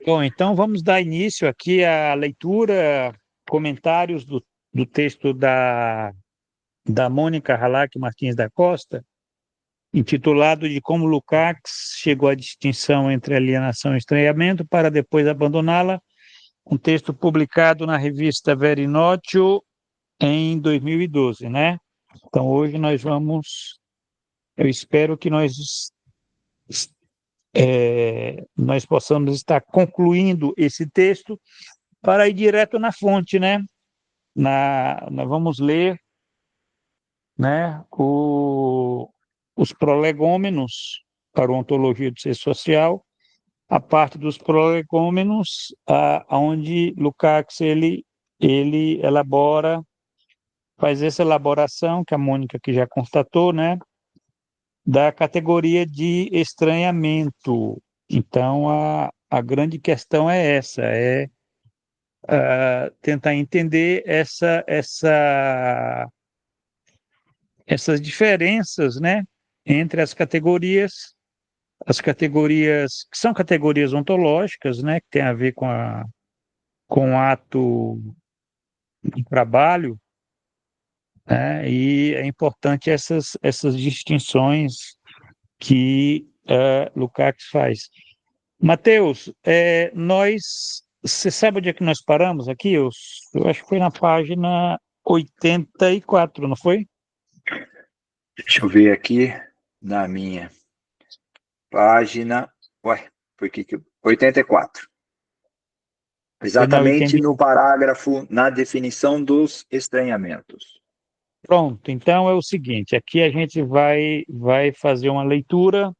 Bom, então vamos dar início aqui à leitura, comentários do texto da Mônica Halak Martins da Costa, intitulado de Como Lukács chegou à distinção entre alienação e estranhamento para depois abandoná-la, um texto publicado na revista Verinotio em 2012, né? Então hoje eu espero que nós possamos estar concluindo esse texto para ir direto na fonte, né? Nós vamos ler, né, os prolegômenos para a ontologia do ser social, a parte dos prolegômenos, onde Lukács ele elabora, faz essa elaboração que a Mônica aqui já constatou, né, da categoria de estranhamento. Então, a grande questão é essa, tentar entender essas diferenças, né, entre as categorias que são categorias ontológicas, né, que tem a ver com o ato de trabalho, né, e é importante essas distinções que Lukács faz. Mateus, você sabe onde é que nós paramos aqui? Eu acho que foi na página 84, não foi? Deixa eu ver aqui na minha página. Ué, por que 84? Exatamente no parágrafo, na definição dos estranhamentos. Pronto, então é o seguinte, aqui a gente vai fazer uma leitura.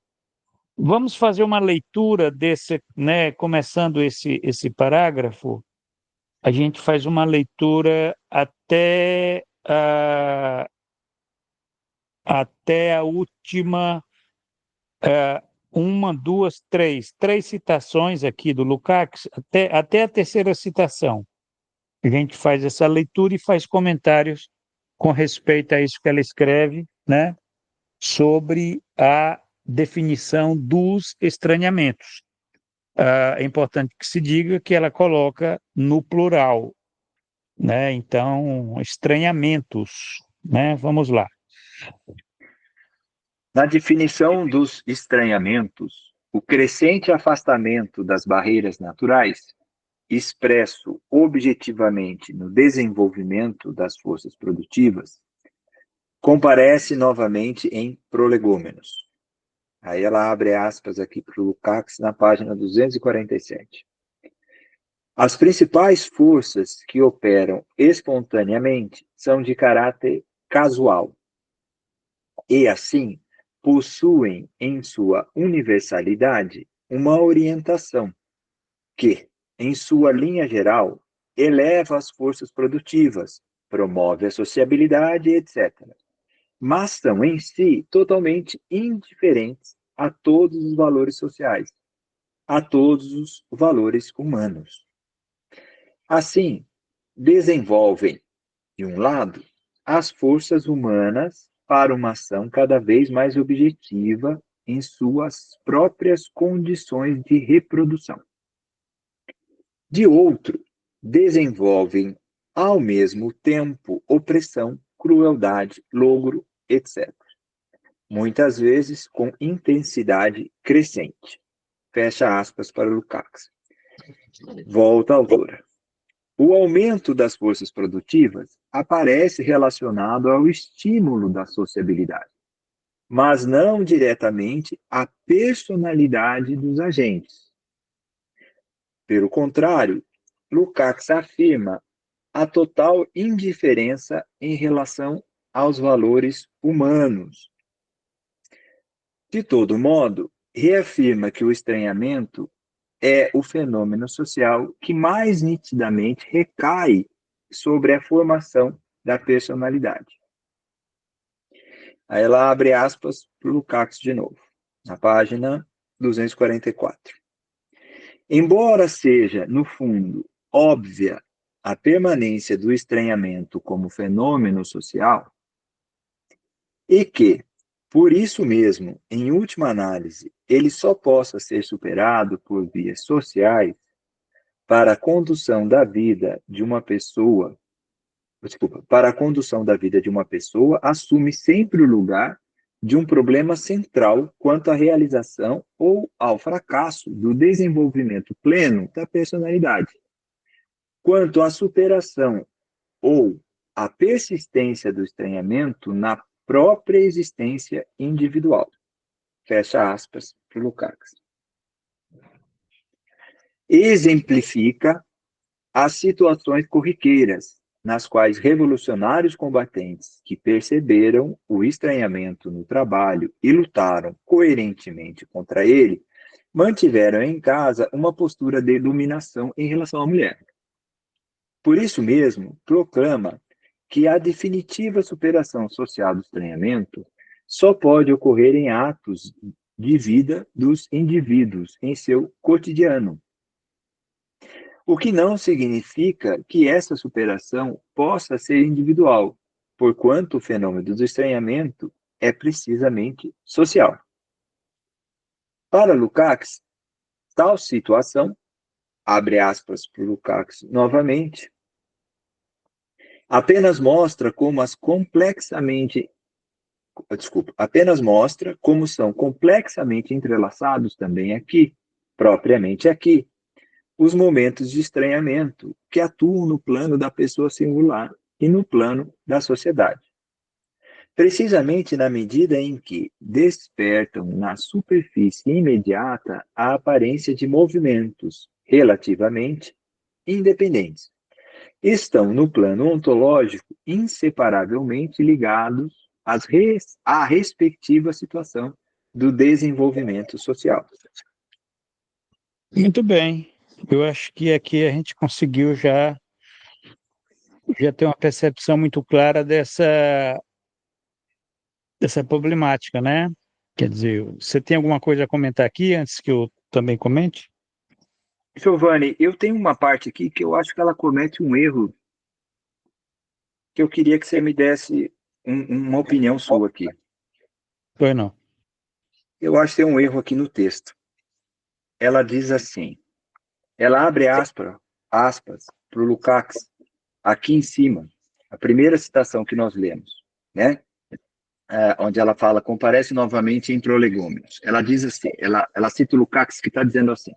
Vamos fazer uma leitura desse, né, começando esse parágrafo, a gente faz uma leitura até a última, uma, duas, três citações aqui do Lukács, até a terceira citação. A gente faz essa leitura e faz comentários com respeito a isso que ela escreve, né, sobre a definição dos estranhamentos. É importante que se diga que ela coloca no plural, né? Então, estranhamentos, né? Vamos lá. Na definição dos estranhamentos, o crescente afastamento das barreiras naturais, expresso objetivamente no desenvolvimento das forças produtivas, comparece novamente em prolegômenos. Aí ela abre aspas aqui para o Lukács na página 247. As principais forças que operam espontaneamente são de caráter casual e, assim, possuem em sua universalidade uma orientação que, em sua linha geral, eleva as forças produtivas, promove a sociabilidade, etc. Mas são em si totalmente indiferentes a todos os valores sociais, a todos os valores humanos. Assim, desenvolvem, de um lado, as forças humanas para uma ação cada vez mais objetiva em suas próprias condições de reprodução. De outro, desenvolvem ao mesmo tempo opressão, crueldade, logro, etc. Muitas vezes com intensidade crescente. Fecha aspas para Lukács. Volta à autora. O aumento das forças produtivas aparece relacionado ao estímulo da sociabilidade, mas não diretamente à personalidade dos agentes. Pelo contrário, Lukács afirma a total indiferença em relação aos valores humanos. De todo modo, reafirma que o estranhamento é o fenômeno social que mais nitidamente recai sobre a formação da personalidade. Aí ela abre aspas para o Lukács de novo, na página 244. Embora seja, no fundo, óbvia a permanência do estranhamento como fenômeno social, e que, por isso mesmo, em última análise, ele só possa ser superado por vias sociais, para a condução da vida de uma pessoa, para a condução da vida de uma pessoa, assume sempre o lugar de um problema central quanto à realização ou ao fracasso do desenvolvimento pleno da personalidade, quanto à superação ou à persistência do estranhamento na própria existência individual. Fecha aspas para o Lukács. Exemplifica as situações corriqueiras nas quais revolucionários combatentes que perceberam o estranhamento no trabalho e lutaram coerentemente contra ele, mantiveram em casa uma postura de dominação em relação à mulher. Por isso mesmo, proclama que a definitiva superação social do estranhamento só pode ocorrer em atos de vida dos indivíduos em seu cotidiano. O que não significa que essa superação possa ser individual, porquanto o fenômeno do estranhamento é precisamente social. Para Lukács, tal situação, abre aspas para Lukács novamente, apenas mostra como são complexamente entrelaçados também aqui, propriamente aqui, os momentos de estranhamento que atuam no plano da pessoa singular e no plano da sociedade. Precisamente na medida em que despertam na superfície imediata a aparência de movimentos relativamente independentes, estão no plano ontológico inseparavelmente ligados à respectiva situação do desenvolvimento social. Muito bem. Eu acho que aqui a gente conseguiu já ter uma percepção muito clara dessa problemática, né? Quer dizer, você tem alguma coisa a comentar aqui antes que eu também comente? Giovanni, eu tenho uma parte aqui que eu acho que ela comete um erro que eu queria que você me desse uma opinião sua aqui. Pois não. Eu acho que tem um erro aqui no texto. Ela diz assim, ela abre aspas para o Lukács, aqui em cima, a primeira citação que nós lemos, né? Onde ela fala, comparece novamente em prolegômenos. Ela diz assim, ela cita o Lukács que está dizendo assim,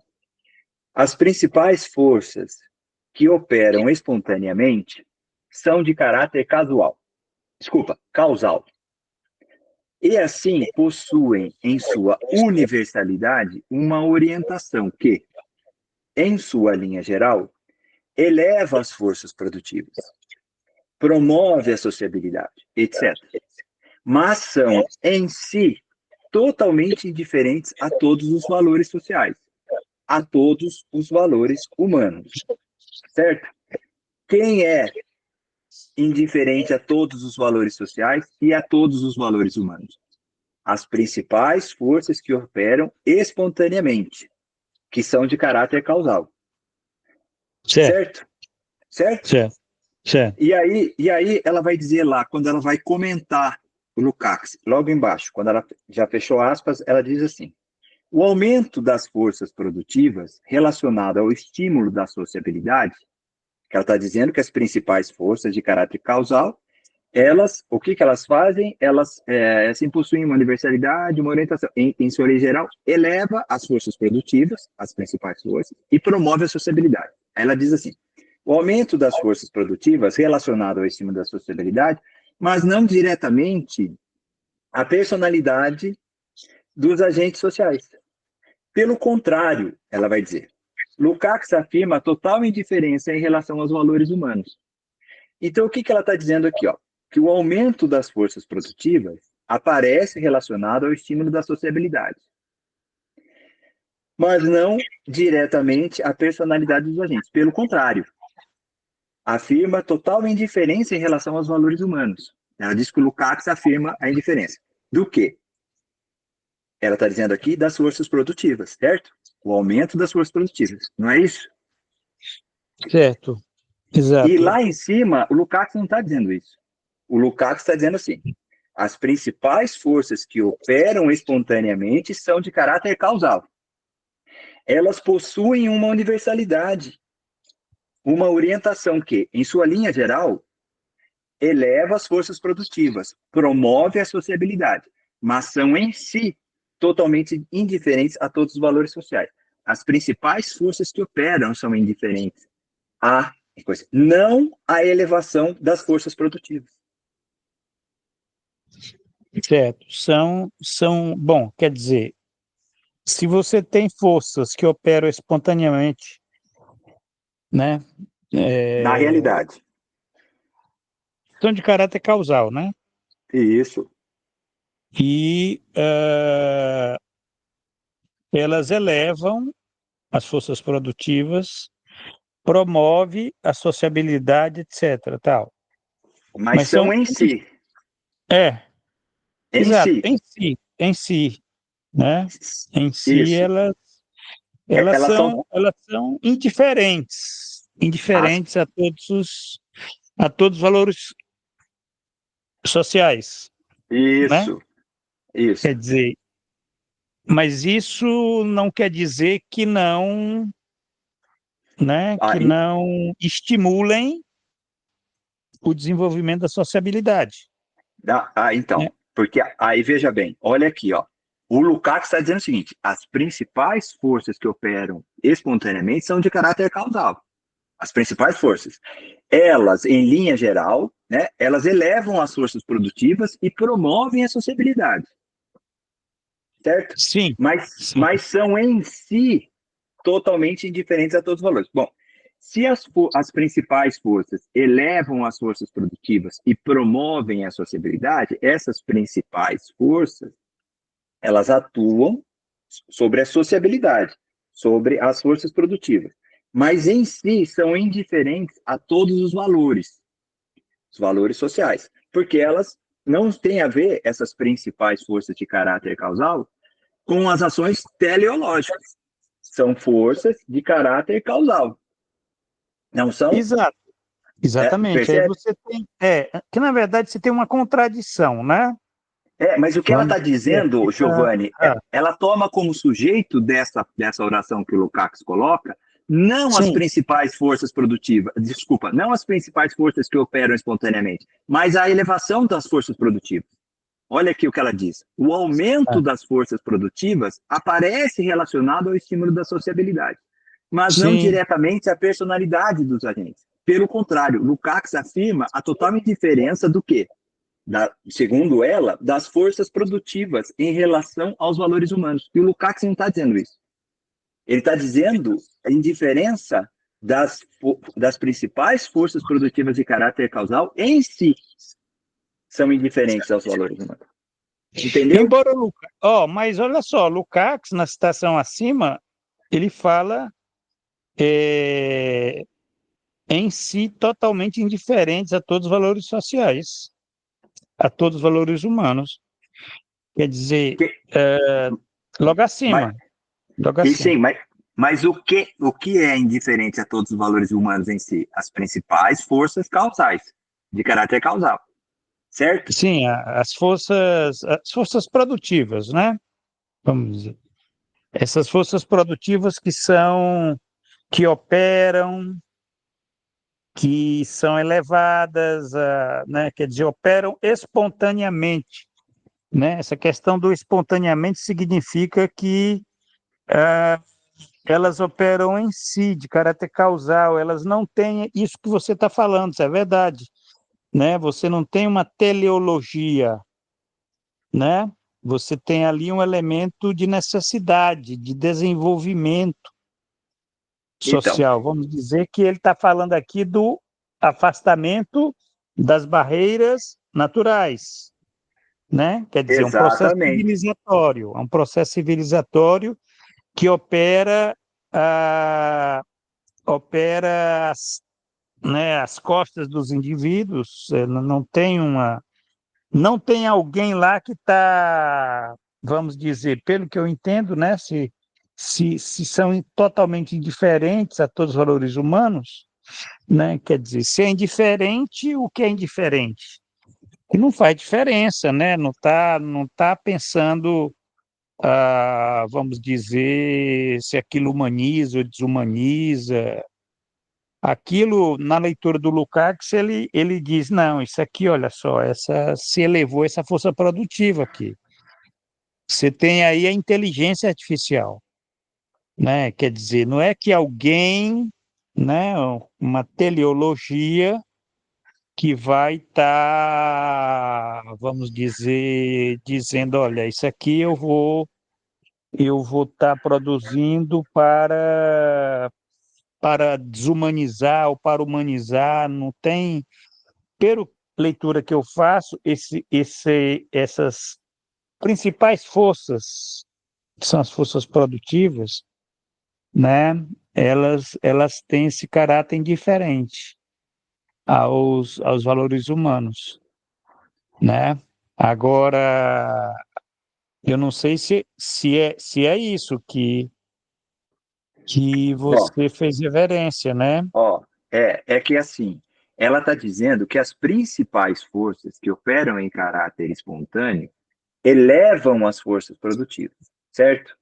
as principais forças que operam espontaneamente são de caráter causal. E assim possuem em sua universalidade uma orientação que, em sua linha geral, eleva as forças produtivas, promove a sociabilidade, etc. Mas são, em si, totalmente indiferentes a todos os valores sociais, a todos os valores humanos, certo? Quem é indiferente a todos os valores sociais e a todos os valores humanos? As principais forças que operam espontaneamente, que são de caráter causal. Certo, Certo? certo, certo. E aí ela vai dizer lá, quando ela vai comentar o Lukács, logo embaixo, quando ela já fechou aspas, ela diz assim, o aumento das forças produtivas relacionado ao estímulo da sociabilidade, que ela está dizendo que as principais forças de caráter causal, o que elas fazem? Elas assim, possuem uma universalidade, uma orientação, em sua lei geral, eleva as forças produtivas, as principais forças, e promove a sociabilidade. Aí ela diz assim, o aumento das forças produtivas relacionado ao estímulo da sociabilidade, mas não diretamente à personalidade dos agentes sociais. Pelo contrário, ela vai dizer, Lukács afirma a total indiferença em relação aos valores humanos. Então, o que ela está dizendo aqui? Ó? Que o aumento das forças produtivas aparece relacionado ao estímulo da sociabilidade, mas não diretamente à personalidade dos agentes. Pelo contrário, afirma total indiferença em relação aos valores humanos. Ela diz que o Lukács afirma a indiferença. Do quê? Ela está dizendo aqui das forças produtivas, certo? O aumento das forças produtivas, não é isso? Certo, exato. E lá em cima, o Lukács não está dizendo isso. O Lukács está dizendo assim, as principais forças que operam espontaneamente são de caráter causal. Elas possuem uma universalidade uma orientação que, em sua linha geral, eleva as forças produtivas, promove a sociabilidade, mas são em si totalmente indiferentes a todos os valores sociais. As principais forças que operam são indiferentes à coisa, não à elevação das forças produtivas. Certo. Bom, quer dizer, se você tem forças que operam espontaneamente, né, Na realidade. são de caráter causal, né? Isso. E elas elevam as forças produtivas, promove a sociabilidade, etc, tal. Mas Mas são são em si. é, Em exato, si. em si, né? Em si Isso. Elas são elas são as. indiferentes a todos os valores sociais, né? Isso. Isso. Quer dizer, mas isso não quer dizer que não, né, que Aí, não estimulem o desenvolvimento da sociabilidade, então, né? porque aí veja bem, olha aqui, ó. O Lukács está dizendo o seguinte: as principais forças que operam espontaneamente são de caráter causal. As principais forças. Elas, em linha geral, né, elas elevam as forças produtivas e promovem a sociabilidade, certo? Sim, sim, Mas são em si totalmente indiferentes a todos os valores. Bom, se as principais forças elevam as forças produtivas e promovem a sociabilidade, essas principais forças, elas atuam sobre a sociabilidade, sobre as forças produtivas, mas em si são indiferentes a todos os valores sociais, porque elas não têm a ver, essas principais forças de caráter causal, com as ações teleológicas. São forças de caráter causal. Não são? exato, exatamente. Aí Percebe? você tem, que na verdade você tem uma contradição, né? Mas o que ela Vamos está dizer aqui, dizendo, Giovanni, ela toma como sujeito dessa oração que o Lukács coloca, não as sim, principais forças produtivas, desculpa, não as principais forças que operam espontaneamente, mas a elevação das forças produtivas. Olha aqui o que ela diz. O aumento ah, das forças produtivas aparece relacionado ao estímulo da sociabilidade, mas não sim, diretamente à personalidade dos agentes. Pelo contrário, Lukács afirma a total indiferença do quê? Segundo ela, das forças produtivas em relação aos valores humanos. E o Lukács não está dizendo isso. Ele está dizendo a indiferença das principais forças produtivas de caráter causal em si são indiferentes aos valores humanos. Entendeu? embora o mas olha só, Lukács, na citação acima, ele fala é, em si totalmente indiferentes a todos os valores sociais, a todos os valores humanos. Quer dizer, Que, logo mas, acima, logo e acima. sim, mas o que é indiferente a todos os valores humanos em si? As principais forças causais, de caráter causal, certo? Sim, as forças produtivas, né? Vamos dizer. Essas forças produtivas que operam, que são elevadas, né? Quer dizer, operam espontaneamente, né? Essa questão do espontaneamente significa que ah, elas operam em si, de caráter causal, elas não têm isso que você está falando, isso é verdade, né? Você não tem uma teleologia, né? Você tem ali um elemento de necessidade, de desenvolvimento Então, social. Vamos dizer que ele está falando aqui do afastamento das barreiras naturais, né? Quer dizer, exatamente. é um processo civilizatório que opera né, as costas dos indivíduos, não tem alguém lá que está, vamos dizer, pelo que eu entendo, né, se são totalmente indiferentes a todos os valores humanos, né, quer dizer, se é indiferente, o que é indiferente? Que não faz diferença, né, não tá pensando, vamos dizer, se aquilo humaniza ou desumaniza, aquilo, na leitura do Lukács, ele diz, não, isso aqui, olha só, se elevou essa força produtiva aqui. Você tem aí a inteligência artificial, né? Quer dizer, não é que alguém, né, uma teleologia que vai estar, vamos dizer, dizendo, olha, isso aqui eu vou estar produzindo para desumanizar ou para humanizar, não tem, pela leitura que eu faço, essas principais forças, que são as forças produtivas, né, elas têm esse caráter diferente aos valores humanos, né? Agora, eu não sei se é isso que Ó, você fez reverência, né? é que assim, ela está dizendo que as principais forças que operam em caráter espontâneo elevam as forças produtivas, certo?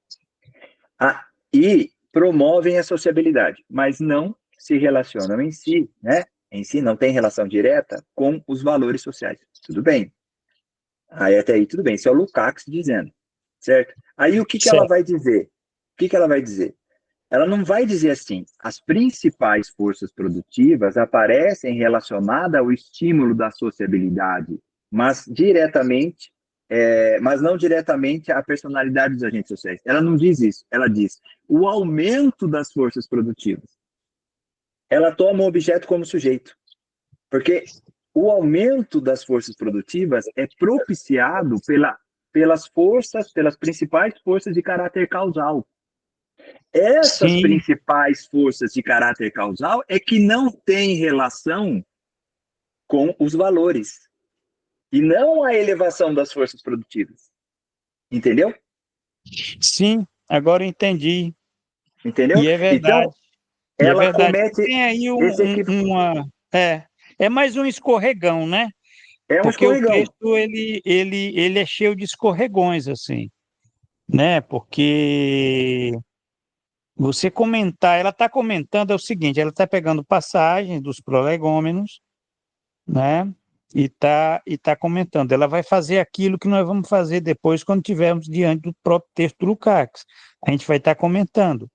E promovem a sociabilidade, mas não se relacionam em si, né? Em si não tem relação direta com os valores sociais. Tudo bem. Aí até aí tudo bem. Isso é o Lukács dizendo, certo? Aí o que que ela Certo. vai dizer? O que que ela vai dizer? Ela não vai dizer assim, as principais forças produtivas aparecem relacionadas ao estímulo da sociabilidade, mas diretamente, mas não diretamente à personalidade dos agentes sociais. Ela não diz isso. Ela diz o aumento das forças produtivas. Ela toma o objeto como sujeito, porque o aumento das forças produtivas é propiciado pelas principais forças de caráter causal. Essas Sim, principais forças de caráter causal é que não têm relação com os valores e não a elevação das forças produtivas. Entendeu? sim, agora eu entendi. Entendeu? E é Então, verdade, e é ela verdade. comete Tem aí esse equívoco. é mais um escorregão, né? É um Porque o escorregão. texto ele é cheio de escorregões assim, né? Porque você comentar, ela está comentando é o seguinte, ela está pegando passagens dos prolegômenos, né? E tá comentando. Ela vai fazer aquilo que nós vamos fazer depois quando estivermos diante do próprio texto do Lukács. A gente vai estar comentando.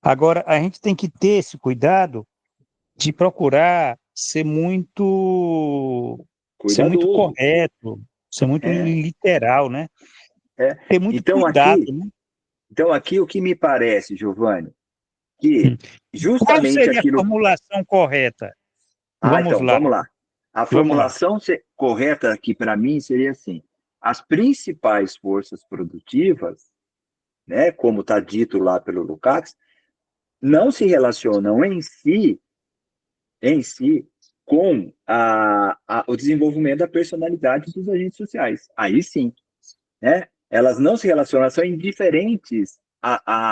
Agora, a gente tem que ter esse cuidado de procurar ser muito Cuidadoso. correto, ser muito É, literal, né? é. Ter muito Então, cuidado, aqui, né? então, aqui o que me parece, Giovanni, que Qual justamente seria a aquilo. formulação correta? Vamos Então, lá, vamos lá. A vamos lá. formulação correta aqui para mim seria assim: as principais forças produtivas, né, como está dito lá pelo Lukács, não se relacionam em si, com o desenvolvimento da personalidade dos agentes sociais. Aí sim, né? Elas não se relacionam, elas são indiferentes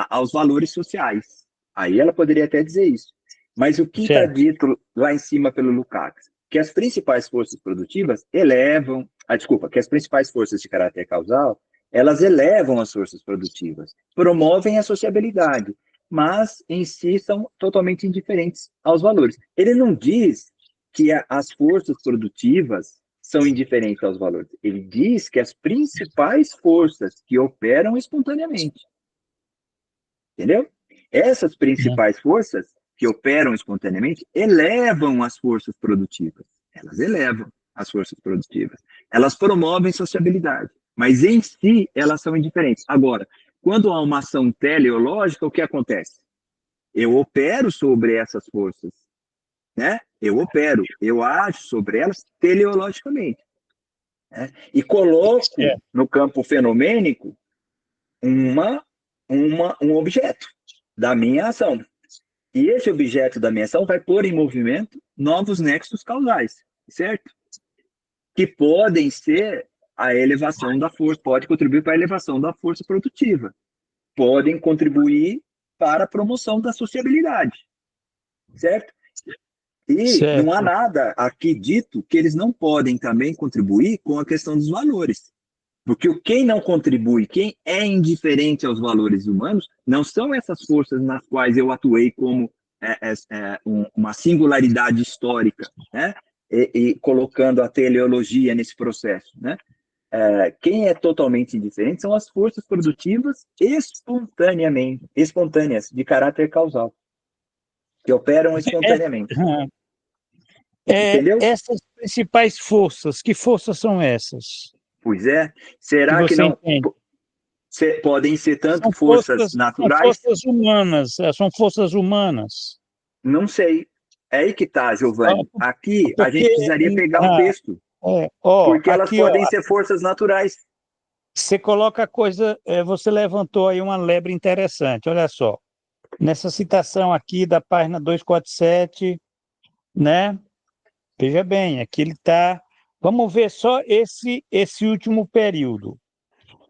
aos valores sociais. Aí ela poderia até dizer isso. Mas o que está Certo. dito lá em cima pelo Lukács? Que as principais forças produtivas que as principais forças de caráter causal, elas elevam as forças produtivas, promovem a sociabilidade, mas em si são totalmente indiferentes aos valores. Ele não diz que as forças produtivas são indiferentes aos valores. Ele diz que as principais forças que operam espontaneamente, entendeu? Essas Né? principais forças que operam espontaneamente elevam as forças produtivas. Elas elevam as forças produtivas. Elas promovem sociabilidade, mas em si elas são indiferentes. Agora, quando há uma ação teleológica, o que acontece? Eu opero sobre essas forças, né? Eu ajo sobre elas teleologicamente, né? E coloco Certo. no campo fenomênico uma, um objeto da minha ação. E esse objeto da minha ação vai pôr em movimento novos nexos causais, certo? Que podem ser a elevação da força, pode contribuir para a elevação da força produtiva, podem contribuir para a promoção da sociabilidade, certo? E não há Certo. nada aqui dito que eles não podem também contribuir com a questão dos valores. Porque quem não contribui, quem é indiferente aos valores humanos, não são essas forças nas quais eu atuei como uma singularidade histórica, né? E colocando a teleologia nesse processo, né? Quem é totalmente indiferente são as forças produtivas espontâneas, de caráter causal, que operam espontaneamente. Entendeu? Essas principais forças, que forças são essas? Pois é. Que Será que você não entende? podem ser tanto forças São naturais? forças humanas, são forças humanas. Não sei. É aí que está, Giovanni. Aqui a Porque, gente precisaria pegar o ah, texto, porque elas aqui, podem ser forças naturais. você coloca a coisa, você levantou aí uma lebre interessante, olha só. Nessa citação aqui da página 247, né? Veja bem, aqui ele está. Vamos ver só esse último período.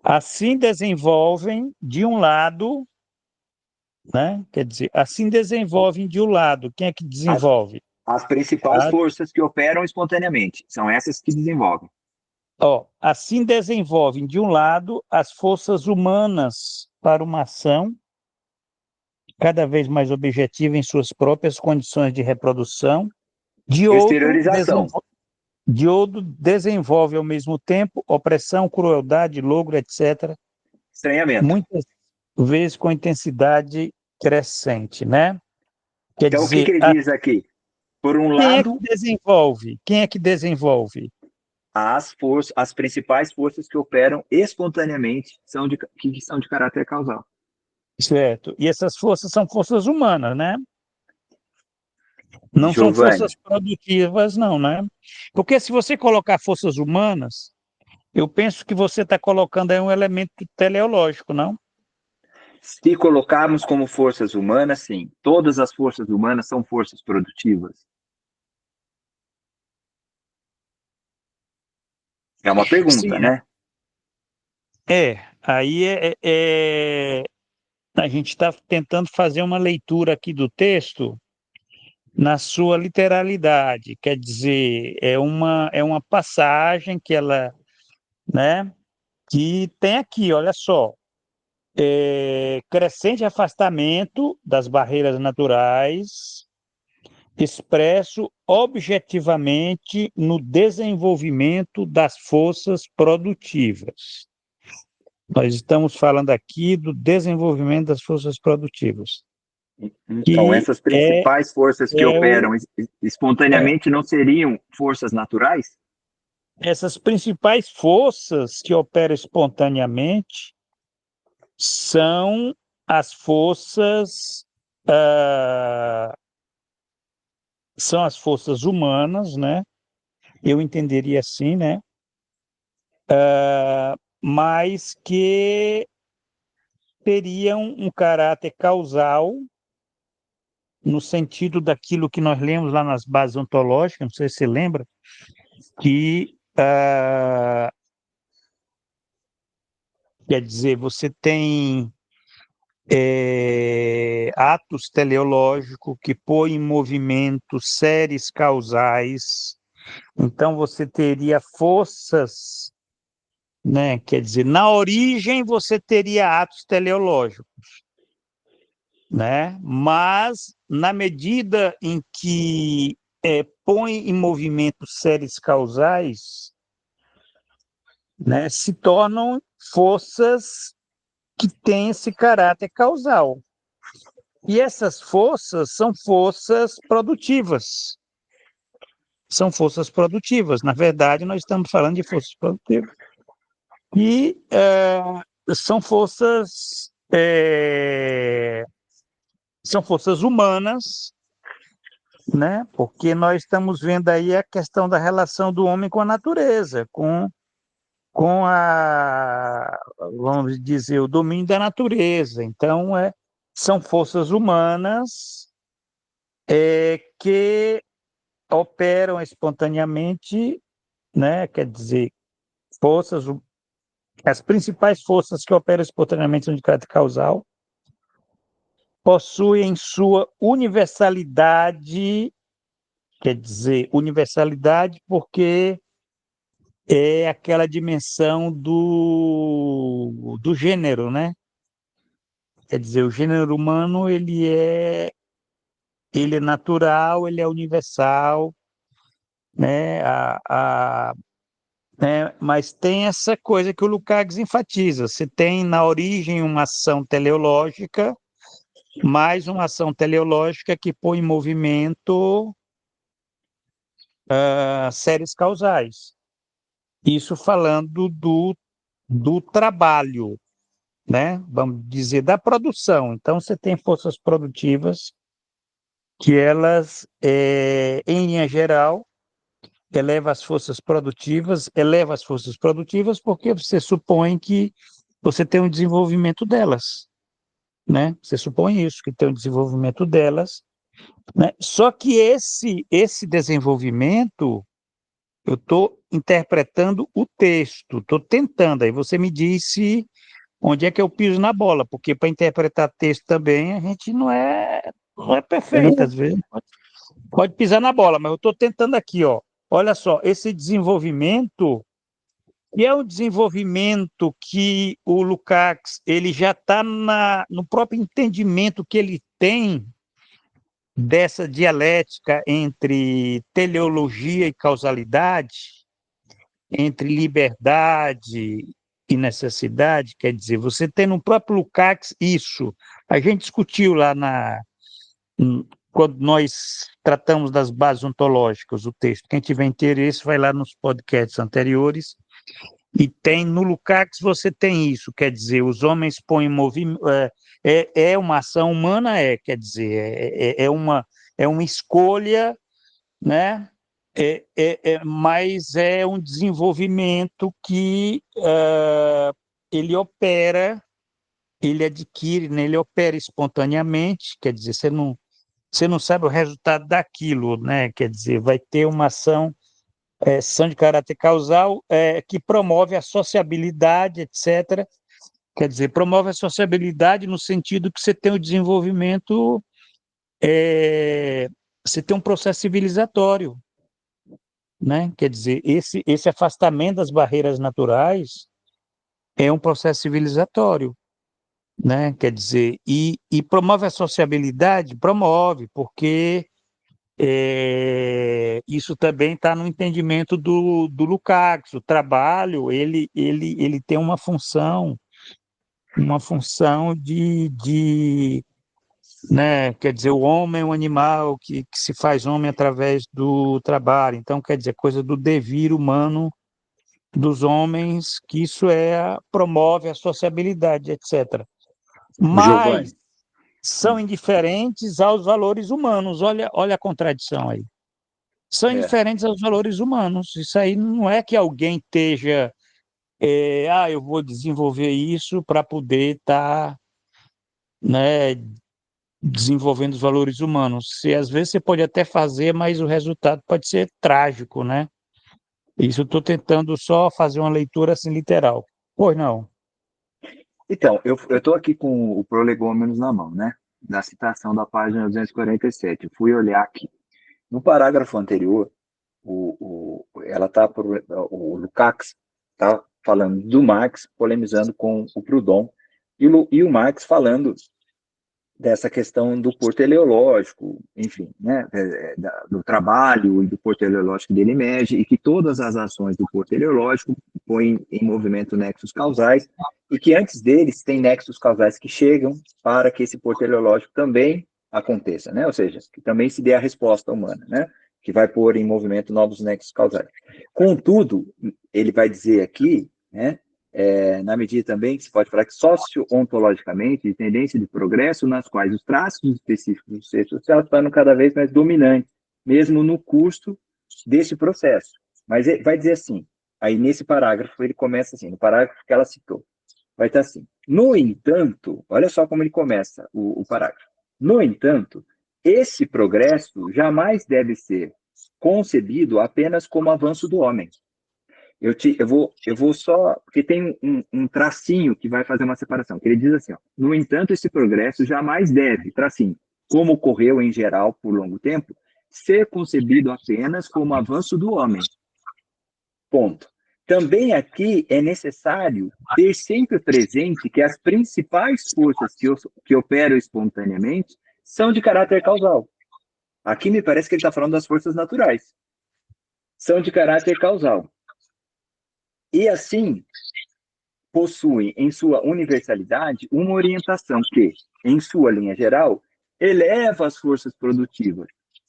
Assim desenvolvem de um lado, né? Quer dizer, assim desenvolvem de um lado. Quem é que As, desenvolve? as principais A- forças que operam espontaneamente são essas que desenvolvem. assim desenvolvem de um lado as forças humanas para uma ação cada vez mais objetiva em suas próprias condições de reprodução, de outro, Exteriorização. desenvolve ao mesmo tempo opressão, crueldade, logro, etc., Estranhamento. muitas vezes com intensidade crescente, né? Quer Então, o que dizer, ele diz aqui? Por um quem é que lado, desenvolve? Quem é que desenvolve? as principais forças que operam espontaneamente que são de caráter causal. Certo. E essas forças são forças humanas, né? Não são Giovanni, forças produtivas, não, né? Porque se você colocar forças humanas, eu penso que você está colocando aí um elemento teleológico, não? se colocarmos como forças humanas, sim, todas as forças humanas são forças produtivas. É uma Sim, pergunta, né? aí a gente está tentando fazer uma leitura aqui do texto na sua literalidade, quer dizer, é uma passagem que ela, né, que tem aqui, olha só, crescente afastamento das barreiras naturais, expresso objetivamente no desenvolvimento das forças produtivas. Nós estamos falando aqui do desenvolvimento das forças produtivas, Então, que essas principais forças que é o, operam espontaneamente não seriam forças naturais? essas principais forças que operam espontaneamente são as forças, ah, são as forças humanas, né? Eu entenderia assim, né? Mas que teriam um caráter causal no sentido daquilo que nós lemos lá nas bases ontológicas, não sei se você lembra, que quer dizer, você tem atos teleológicos que põem em movimento séries causais. Então, você teria forças, né? Quer dizer, na origem você teria atos teleológicos, né? Mas, na medida em que põe em movimento séries causais, né, se tornam forças que têm esse caráter causal. E essas forças são forças produtivas. São forças produtivas. Na verdade, nós estamos falando de forças produtivas. E são forças humanas, né? Porque nós estamos vendo aí a questão da relação do homem com a natureza, com vamos dizer, o domínio da natureza. Então, são forças humanas que operam espontaneamente, né? Quer dizer, forças, as principais forças que operam espontaneamente são de caráter causal, possuem sua universalidade, quer dizer, universalidade porque é aquela dimensão do gênero, né? Quer dizer, o gênero humano, ele é ele é natural, ele é universal, né? Né? Mas tem essa coisa que o Lukács enfatiza. Você tem na origem uma ação teleológica, mais uma ação teleológica que põe em movimento séries causais. Isso falando do trabalho, né? Vamos dizer, da produção. Então, você tem forças produtivas que elas, em linha geral, eleva as forças produtivas porque você supõe que você tem um desenvolvimento delas, né? Você supõe isso, que tem um desenvolvimento delas, né? Só que esse desenvolvimento, eu estou interpretando o texto, estou tentando, aí você me diz se onde é que eu piso na bola, porque para interpretar texto também a gente não é perfeito, às vezes pode pisar na bola, mas eu estou tentando aqui, ó. Olha só, esse desenvolvimento, e é um desenvolvimento que o Lukács ele já está no próprio entendimento que ele tem dessa dialética entre teleologia e causalidade, entre liberdade e necessidade, quer dizer, você tem no próprio Lukács isso. A gente discutiu lá quando nós tratamos das bases ontológicas, o texto. Quem tiver interesse vai lá nos podcasts anteriores. E tem no Lukács você tem isso, quer dizer, os homens põem movimento, é uma ação humana, quer dizer, é uma escolha, né? Mas é um desenvolvimento que ele opera, ele adquire, né? Ele opera espontaneamente, quer dizer, você não sabe o resultado daquilo, né? Quer dizer, vai ter uma ação de caráter causal que promove a sociabilidade, etc. Quer dizer, promove a sociabilidade no sentido que você tem o desenvolvimento, você tem um processo civilizatório, né? Quer dizer, esse afastamento das barreiras naturais é um processo civilizatório, né? Quer dizer, e promove a sociabilidade? Promove, porque isso também está no entendimento do Lukács. O trabalho ele tem uma função de, né, quer dizer, o homem é um animal que se faz homem através do trabalho. Então, quer dizer, coisa do devir humano dos homens, que isso promove a sociabilidade, etc. Mas Giovanni, são indiferentes aos valores humanos. Olha a contradição aí. São é. indiferentes aos valores humanos. Isso aí não é que alguém esteja, eu vou desenvolver isso para poder estar, né, desenvolvendo os valores humanos. Se às vezes você pode até fazer, mas o resultado pode ser trágico, né? Isso eu estou tentando só fazer uma leitura assim literal. Pois não. Então, eu estou aqui com o Prolegômenos na mão, né? Da citação da página 247. Eu fui olhar aqui. No parágrafo anterior, o Lukács está falando do Marx, polemizando com o Proudhon, e o Marx falando dessa questão do pôr teleológico, enfim, né, do trabalho e do pôr teleológico dele emerge, e que todas as ações do pôr teleológico põem em movimento nexos causais, e que antes deles tem nexos causais que chegam para que esse pôr teleológico também aconteça, né, ou seja, que também se dê a resposta humana, né, que vai pôr em movimento novos nexos causais. Contudo, ele vai dizer aqui, né, na medida também que se pode falar que socio-ontologicamente, de tendência de progresso, nas quais os traços específicos do ser social se tornam cada vez mais dominantes, mesmo no curso desse processo. Mas ele vai dizer assim, aí nesse parágrafo ele começa assim, no parágrafo que ela citou, vai estar assim, no entanto, olha só como ele começa o parágrafo, no entanto, esse progresso jamais deve ser concebido apenas como avanço do homem. Eu vou só, porque tem um tracinho que vai fazer uma separação, que ele diz assim, ó, no entanto, esse progresso jamais deve, tracinho, como ocorreu em geral por longo tempo, ser concebido apenas como avanço do homem. Ponto. Também aqui é necessário ter sempre presente que as principais forças que operam espontaneamente são de caráter causal. Aqui me parece que ele está falando das forças naturais. São de caráter causal. E assim, possuem em sua universalidade uma orientação que, em sua linha geral, eleva as forças produtivas,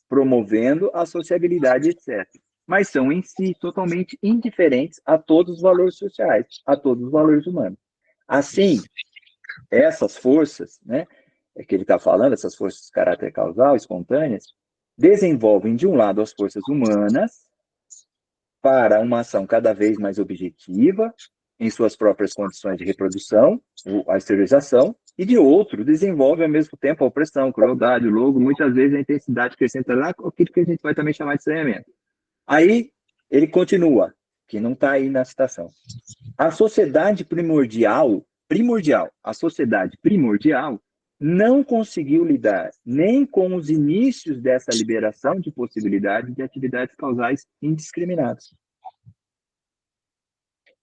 promovendo a sociabilidade, etc. Mas são em si totalmente indiferentes a todos os valores sociais, a todos os valores humanos. Assim, essas forças, né, que ele está falando, essas forças de caráter causal, espontâneas, desenvolvem, de um lado, as forças humanas para uma ação cada vez mais objetiva, em suas próprias condições de reprodução, a exteriorização, e de outro, desenvolve ao mesmo tempo a opressão, crueldade, o logo, muitas vezes a intensidade crescente lá, aquilo que a gente vai também chamar de estranhamento. Aí, ele continua, que não está aí na citação. A sociedade a sociedade primordial não conseguiu lidar nem com os inícios dessa liberação de possibilidades de atividades causais indiscriminadas.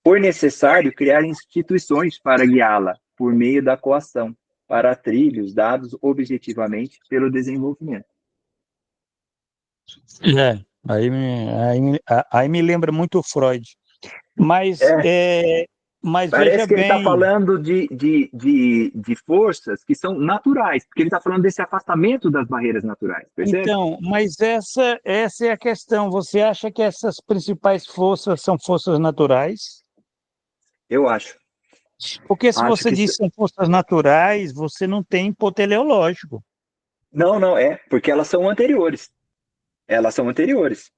Foi necessário criar instituições para guiá-la por meio da coação, para trilhos dados objetivamente pelo desenvolvimento. Aí me lembra muito Freud. Mas Parece veja que ele está bem. falando de forças que são naturais, porque ele está falando desse afastamento das barreiras naturais, percebe? Então, mas essa é a questão. Você acha que essas principais forças são forças naturais? Eu acho. Porque se Acho você que... diz que são forças naturais, você não tem teleológico. Não, porque elas são anteriores. Elas são anteriores.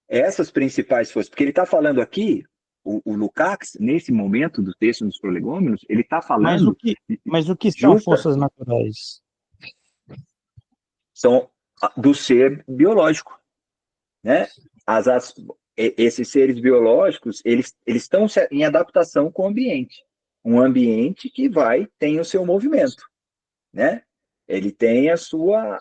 Essas principais forças, porque ele está falando aqui, o Lukács, nesse momento do texto dos prolegômenos, ele está Mas falando o que são justa, forças naturais? são do ser biológico, né? Esses seres biológicos, eles estão em adaptação com o ambiente. Um ambiente que tem o seu movimento, né? Ele tem a sua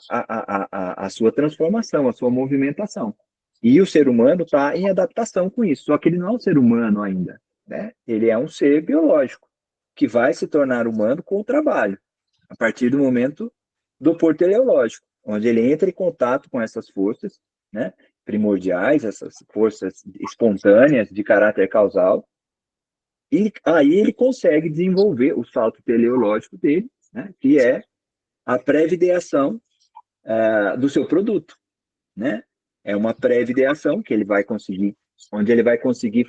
transformação, a sua movimentação. E o ser humano está em adaptação com isso, só que ele não é um ser humano ainda, né? Ele é um ser biológico, que vai se tornar humano com o trabalho, a partir do momento do porteleológico, onde ele entra em contato com essas forças, né, primordiais, essas forças espontâneas de caráter causal, e aí ele consegue desenvolver o salto teleológico dele, né, que é a pré-videação do seu produto, né? É uma pré-videação que ele vai conseguir, onde ele vai conseguir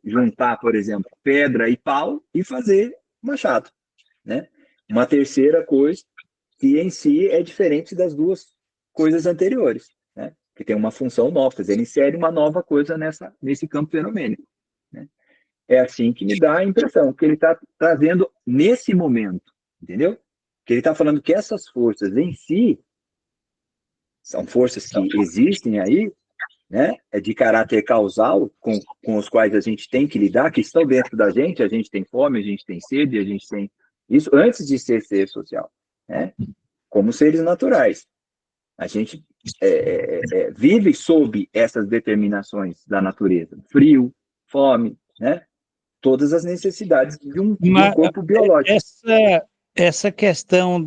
juntar, por exemplo, pedra e pau e fazer machado, né? Uma terceira coisa que em si é diferente das duas coisas anteriores, né? Que tem uma função nova, quer dizer, ele insere uma nova coisa nesse campo fenomênico, né? É assim que me dá a impressão, que ele está trazendo nesse momento, entendeu? Que ele está falando que essas forças em si são forças que existem aí, né? É de caráter causal, com os quais a gente tem que lidar, que estão dentro da gente, a gente tem fome, a gente tem sede, a gente tem isso antes de ser social, né? Como seres naturais. A gente vive sob essas determinações da natureza. Frio, fome, né? Todas as necessidades de um corpo biológico. Essa questão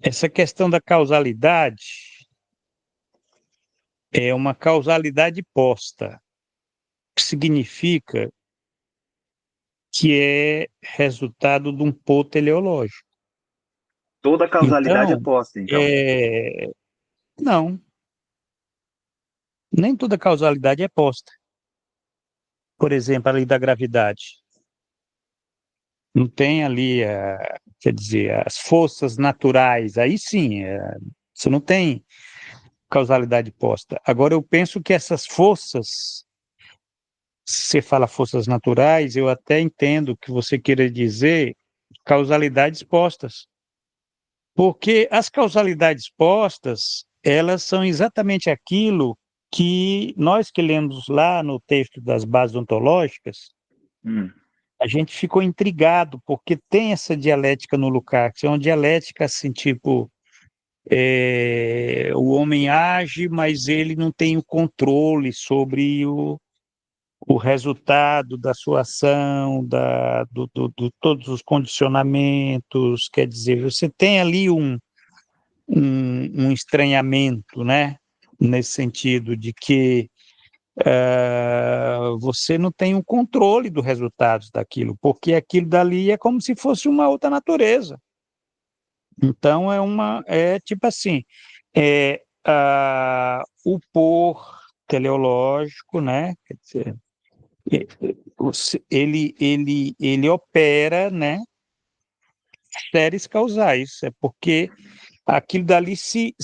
essa questão da causalidade é uma causalidade posta, que significa que é resultado de um pô teleológico. Toda causalidade é Então, posta, então. não, nem toda causalidade é posta. Por exemplo, a lei da gravidade. Não tem ali, quer dizer, as forças naturais, aí sim, você não tem causalidade posta. Agora, eu penso que essas forças, se você fala forças naturais, eu até entendo que você queira dizer causalidades postas, porque as causalidades postas, elas são exatamente aquilo que nós que lemos lá no texto das bases ontológicas, a gente ficou intrigado, porque tem essa dialética no Lukács, é uma dialética assim, tipo, o homem age, mas ele não tem o controle sobre o resultado da sua ação, todos os condicionamentos, quer dizer, você tem ali um estranhamento, né? Nesse sentido de que você não tem o controle do resultado daquilo, porque aquilo dali é como se fosse uma outra natureza. Então é tipo assim, o por teleológico, né? Quer dizer, ele opera, né? Séries causais, é porque aquilo dali se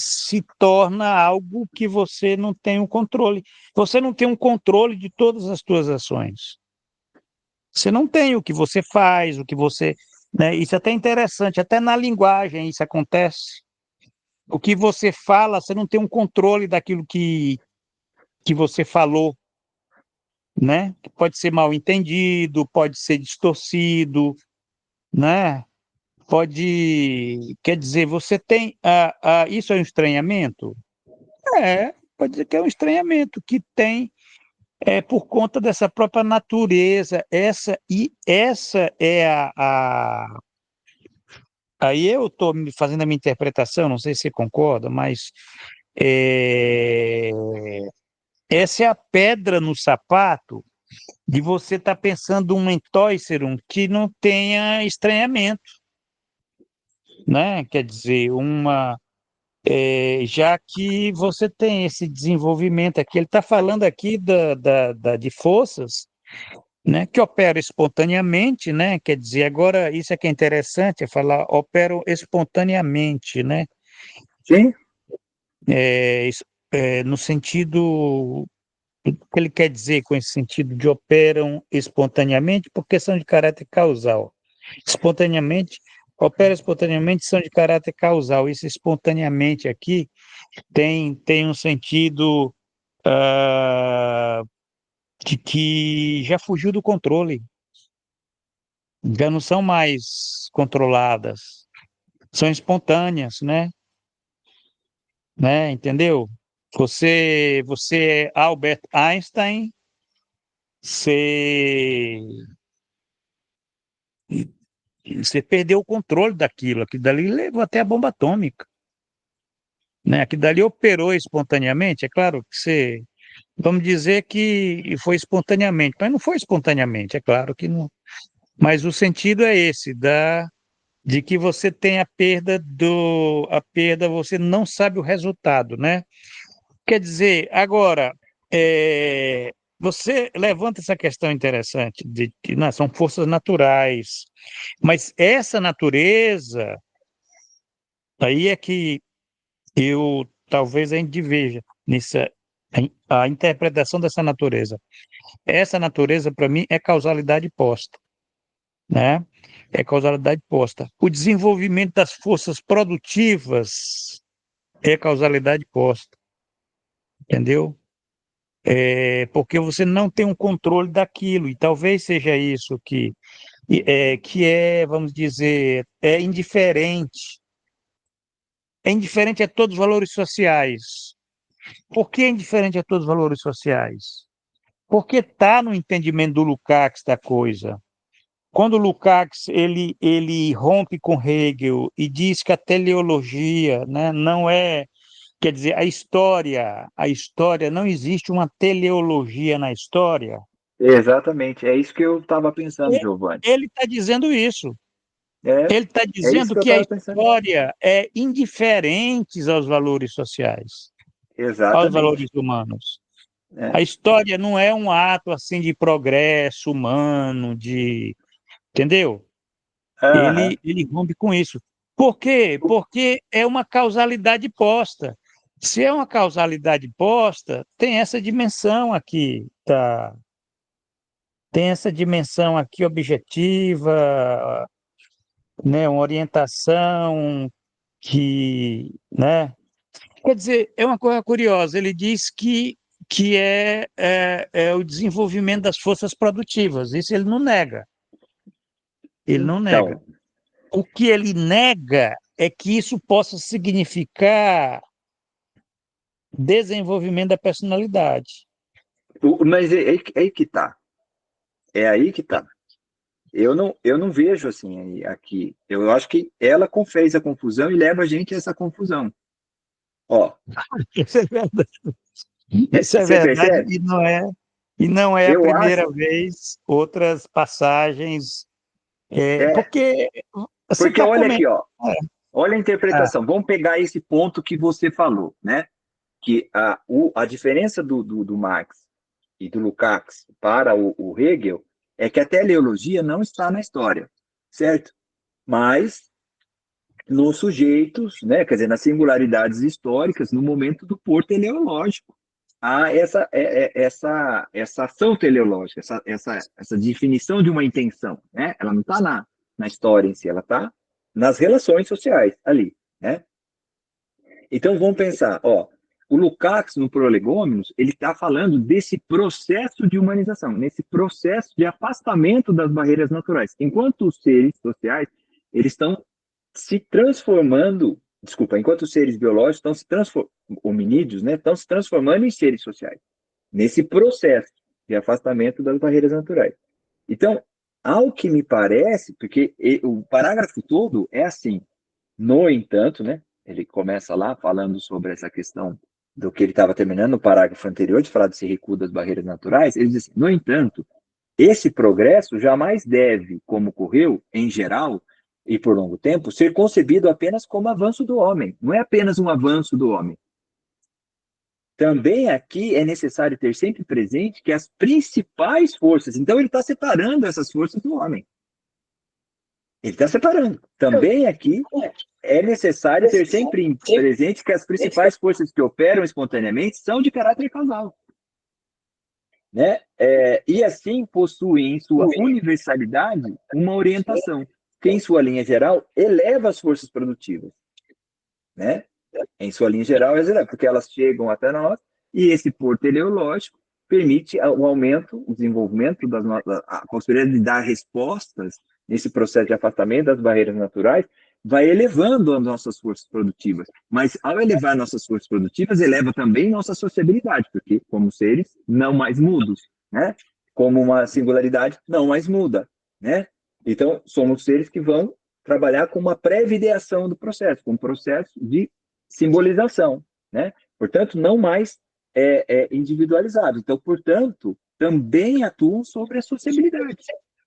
torna algo que você não tem o controle. Você não tem um controle de todas as suas ações. Você não tem o que você faz, o que você, né? Isso é até interessante, até na linguagem isso acontece. O que você fala, você não tem um controle daquilo que você falou, né? Pode ser mal entendido, pode ser distorcido, né? Pode, quer dizer, você tem, isso é um estranhamento? Pode dizer que é um estranhamento que tem por conta dessa própria natureza, essa é aí eu estou fazendo a minha interpretação, não sei se você concorda, mas é, essa é a pedra no sapato de você estar pensando um entóicerum que não tenha estranhamento, né? Quer dizer, já que você tem esse desenvolvimento aqui, ele está falando aqui de forças, né, que operam espontaneamente, né? Quer dizer, agora isso é que é interessante, é falar operam espontaneamente, né? Sim, No sentido, o que ele quer dizer com esse sentido de operam espontaneamente, porque são de caráter causal. Espontaneamente, opera espontaneamente, são de caráter causal. Isso espontaneamente aqui tem um sentido de que já fugiu do controle, já não são mais controladas, são espontâneas, né? Entendeu? Você é Albert Einstein, você, você perdeu o controle daquilo, aquilo dali levou até a bomba atômica, né? Aquilo dali operou espontaneamente, é claro que você, vamos dizer que foi espontaneamente, mas não foi espontaneamente, é claro que não. Mas o sentido é esse, de que você tem a perda, você não sabe o resultado, né? Quer dizer, agora, você levanta essa questão interessante de que não, são forças naturais, mas essa natureza, aí é que eu talvez a gente veja nessa a interpretação dessa natureza. Essa natureza, para mim, é causalidade posta, né? É causalidade posta. O desenvolvimento das forças produtivas é causalidade posta, entendeu? Porque você não tem um controle daquilo, e talvez seja isso vamos dizer, é indiferente. É indiferente a todos os valores sociais. Por que é indiferente a todos os valores sociais? Porque está no entendimento do Lukács da coisa. Quando o Lukács ele rompe com Hegel e diz que a teleologia, né, não é, quer dizer, a história não existe uma teleologia na história. exatamente. É isso que eu estava pensando, Giovanni. Ele está dizendo isso. É, Ele está é isso dizendo que eu que a estava pensando. história é indiferente aos valores sociais, aos Exatamente. valores humanos. É. A história não é um ato assim de progresso humano, entendeu? Aham. Ele rompe com isso. Por quê? Porque é uma causalidade posta. Se é uma causalidade posta, tem essa dimensão aqui, tá? Tem essa dimensão aqui objetiva, né? Uma orientação né? Quer dizer, é uma coisa curiosa. Ele diz que é o desenvolvimento das forças produtivas. Isso ele não nega. Ele não nega. Então, O que ele nega é que isso possa significar desenvolvimento da personalidade. mas é aí que tá. É aí que tá. eu não vejo assim aqui. Eu acho que ela fez a confusão e leva a gente a essa confusão. Ó, Isso é verdade. Isso é você verdade percebe? e não é a Eu acho, primeira vez. Outras passagens, é, porque você porque está olha comentando. aqui, ó, olha a interpretação. Vamos pegar esse ponto que você falou, né? Que a diferença do Marx e do Lukács para o Hegel é que a teleologia não está na história, certo? Mas nos sujeitos, né, quer dizer, nas singularidades históricas, no momento do pôr teleológico. Há essa ação teleológica, essa definição de uma intenção. Né? Ela não está na história em si, ela está nas relações sociais ali. Né? Então, vamos pensar, ó, o Lukács, no Prolegômenos, ele está falando desse processo de humanização, nesse processo de afastamento das barreiras naturais. Enquanto os seres sociais, eles estão se transformando, desculpa, enquanto os seres biológicos estão se transformando, hominídeos, né, estão se transformando em seres sociais, nesse processo de afastamento das barreiras naturais. Então, ao que me parece, porque o parágrafo todo é assim, no entanto, né, ele começa lá falando sobre essa questão do que ele estava terminando no parágrafo anterior, de falar desse recuo das barreiras naturais, ele diz assim, no entanto, esse progresso jamais deve, como ocorreu, em geral, e por longo tempo, ser concebido apenas como avanço do homem. Não é apenas um avanço do homem. Também aqui é necessário ter sempre presente que as principais forças, então ele está separando essas forças do homem. Ele está separando. Também aqui é necessário ter sempre presente que as principais forças que operam espontaneamente são de caráter causal. Né? E assim possuem em sua universalidade uma orientação, que em sua linha geral eleva as forças produtivas. Né? Em sua linha geral, porque elas chegam até nós e esse pôr teleológico permite o aumento, o desenvolvimento a possibilidade de dar respostas nesse processo de afastamento das barreiras naturais, vai elevando as nossas forças produtivas. Mas ao elevar nossas forças produtivas, eleva também nossa sociabilidade, porque como seres não mais mudos, né? Como uma singularidade não mais muda, né? Então, somos seres que vão trabalhar com uma pré-videação do processo, com um processo de simbolização, né? Portanto, não mais individualizado. Então, portanto, também atuam sobre a sociabilidade.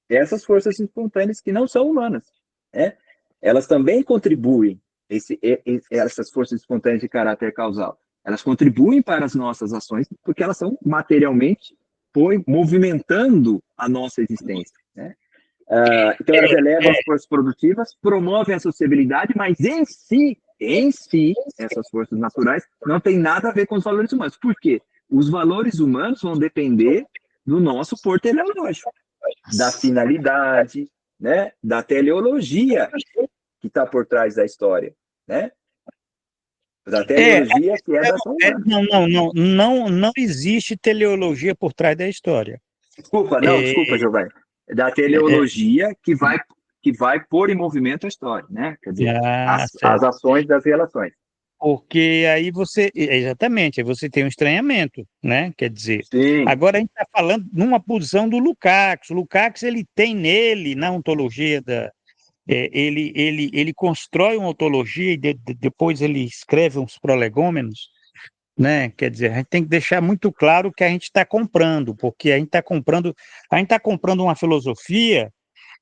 Essas forças espontâneas que não são humanas, né? Elas também contribuem, essas forças espontâneas de caráter causal, elas contribuem para as nossas ações porque elas são materialmente movimentando a nossa existência, né? Então, elas elevam as forças produtivas, promovem a sociabilidade, mas em si, essas forças naturais não têm nada a ver com os valores humanos. Por quê? Os valores humanos vão depender do nosso pôr teleológico, da finalidade, né? Da teleologia que está por trás da história, né? Da É, teleologia que é da ação humana. não existe teleologia por trás da história. Desculpa, não, É, desculpa, Giovanni. Da é, teleologia que vai pôr em movimento a história, né? Quer dizer, as certo. ações das relações. Porque aí você, exatamente, aí você tem um estranhamento, né? Quer dizer, Sim, agora a gente está falando numa posição do Lukács. O Lukács, ele tem nele, na ontologia ele constrói uma ontologia e depois ele escreve uns prolegômenos, né? Quer dizer, a gente tem que deixar muito claro o que a gente está comprando, porque a gente está comprando uma filosofia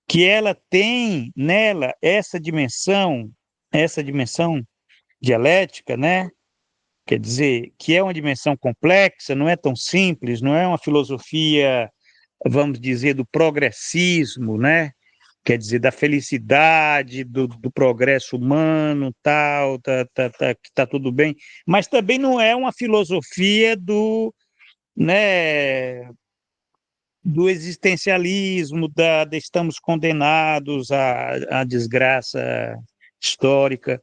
que ela tem nela essa dimensão dialética, né? Quer dizer, que é uma dimensão complexa, não é tão simples, não é uma filosofia, vamos dizer, do progressismo, né? Quer dizer, da felicidade, do progresso humano, tal, que tá tudo bem, mas também não é uma filosofia né, do existencialismo, estamos condenados à desgraça histórica.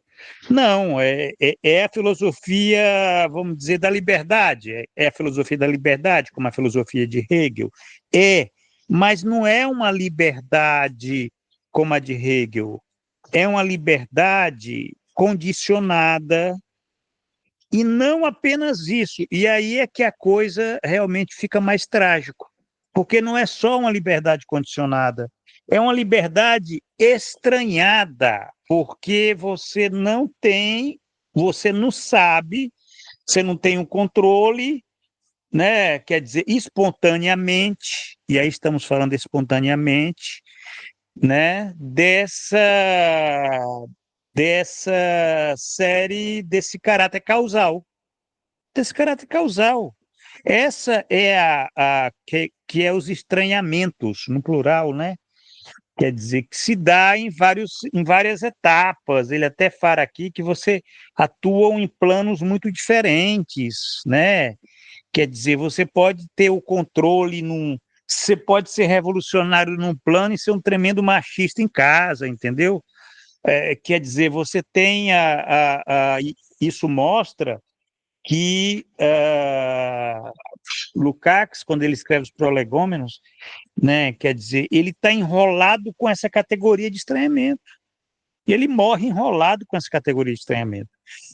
Não, é a filosofia, vamos dizer, da liberdade, é a filosofia da liberdade, como a filosofia de Hegel. Mas não é uma liberdade como a de Hegel, é uma liberdade condicionada, e não apenas isso. E aí é que a coisa realmente fica mais trágica. porque não é só uma liberdade condicionada, é uma liberdade estranhada, porque você não sabe, você não tem o controle, né? Quer dizer, espontaneamente, e aí estamos falando espontaneamente, né? Dessa série, desse caráter causal. Essa é que é os estranhamentos, no plural, né? Quer dizer, que se dá em várias etapas. Ele até fala aqui que você atua em planos muito diferentes, né? Quer dizer, você pode ter o controle você pode ser revolucionário num plano e ser um tremendo machista em casa, entendeu? Quer dizer, você tem isso mostra que Lukács, quando ele escreve os prolegômenos, né, quer dizer, ele está enrolado com essa categoria de estranhamento. E ele morre enrolado com essa categoria de estranhamento.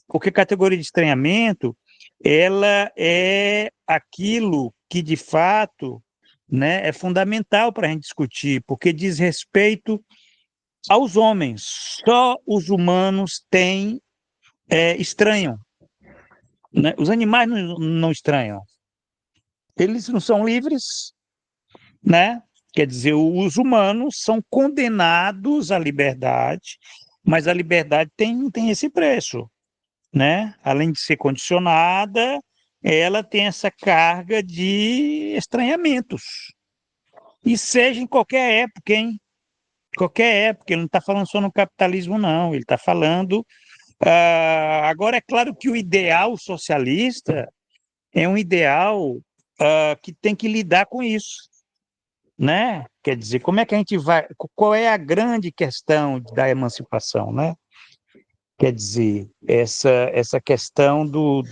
Porque categoria de estranhamento, ela é aquilo que, de fato, né, é fundamental para a gente discutir, porque diz respeito aos homens. Só os humanos estranham. Né? Os animais não estranham. Eles não são livres, né? Quer dizer, os humanos são condenados à liberdade, mas a liberdade tem esse preço, né? Além de ser condicionada, ela tem essa carga de estranhamentos. E seja em qualquer época, hein? Qualquer época, ele não está falando só no capitalismo, não, ele está falando. Agora, é claro que o ideal socialista é um ideal que tem que lidar com isso, né? Quer dizer, como é que a gente vai. Qual é a grande questão da emancipação, né? Quer dizer, essa questão do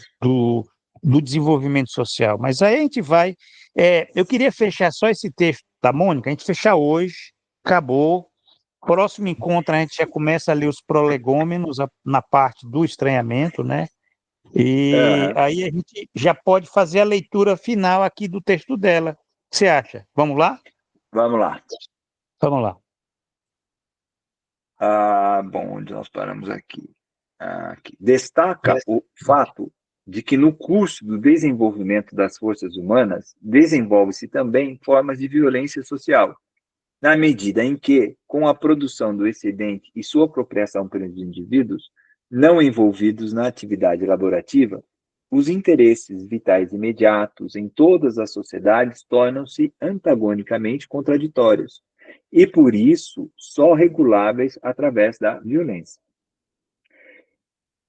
desenvolvimento social. Mas aí a gente vai. Eu queria fechar só esse texto da Mônica, a gente fechar hoje, acabou. Próximo encontro, a gente já começa a ler os prolegômenos na parte do estranhamento, né? E Aham. aí a gente já pode fazer a leitura final aqui do texto dela. O que você acha? Vamos lá? Vamos lá. Vamos lá. Bom, onde nós paramos aqui? Aqui. Destaca o fato de que no curso do desenvolvimento das forças humanas, desenvolve-se também formas de violência social, na medida em que, com a produção do excedente e sua apropriação pelos indivíduos não envolvidos na atividade laborativa, os interesses vitais imediatos em todas as sociedades tornam-se antagonicamente contraditórios e, por isso, só reguláveis através da violência.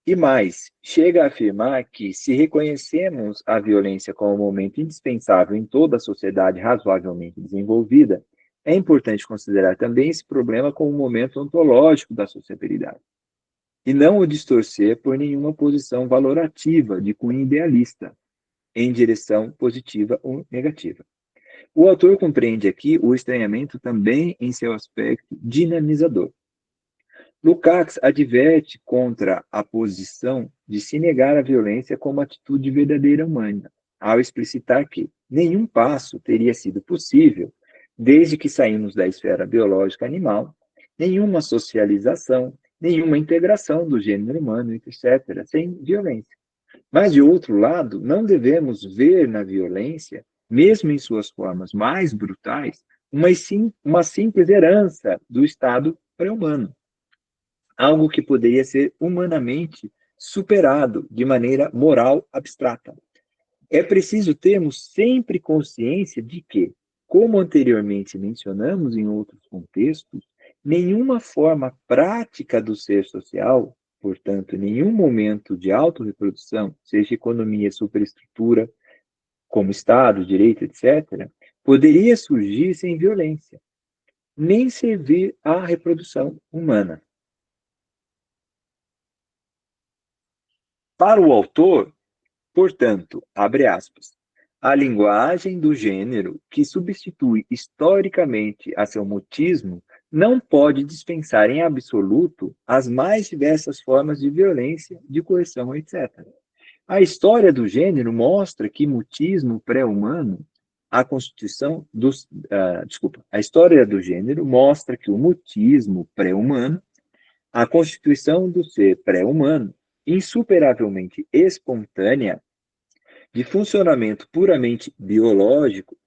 E mais, chega a afirmar que, se reconhecemos a violência como um momento indispensável em toda a sociedade razoavelmente desenvolvida, é importante considerar também esse problema como um momento ontológico da sociabilidade, e não o distorcer por nenhuma posição valorativa de cunho idealista, em direção positiva ou negativa. O autor compreende aqui o estranhamento também em seu aspecto dinamizador. Lukács adverte contra a posição de se negar a violência como atitude verdadeira humana, ao explicitar que nenhum passo teria sido possível desde que saímos da esfera biológica animal, nenhuma socialização, nenhuma integração do gênero humano, etc., sem violência. Mas, de outro lado, não devemos ver na violência, mesmo em suas formas mais brutais, uma simples herança do estado pré-humano, algo que poderia ser humanamente superado de maneira moral abstrata. É preciso termos sempre consciência de que, como anteriormente mencionamos em outros contextos, nenhuma forma prática do ser social, portanto, nenhum momento de autorreprodução, seja economia, superestrutura, como Estado, direito, etc., poderia surgir sem violência, nem servir à reprodução humana. Para o autor, portanto, abre aspas, a linguagem do gênero, que substitui historicamente a seu mutismo, não pode dispensar em absoluto as mais diversas formas de violência, de coerção, etc. A história do gênero mostra que mutismo pré-humano a história do gênero mostra que o mutismo pré-humano, a constituição do ser pré-humano, insuperavelmente espontânea, de funcionamento puramente biológico,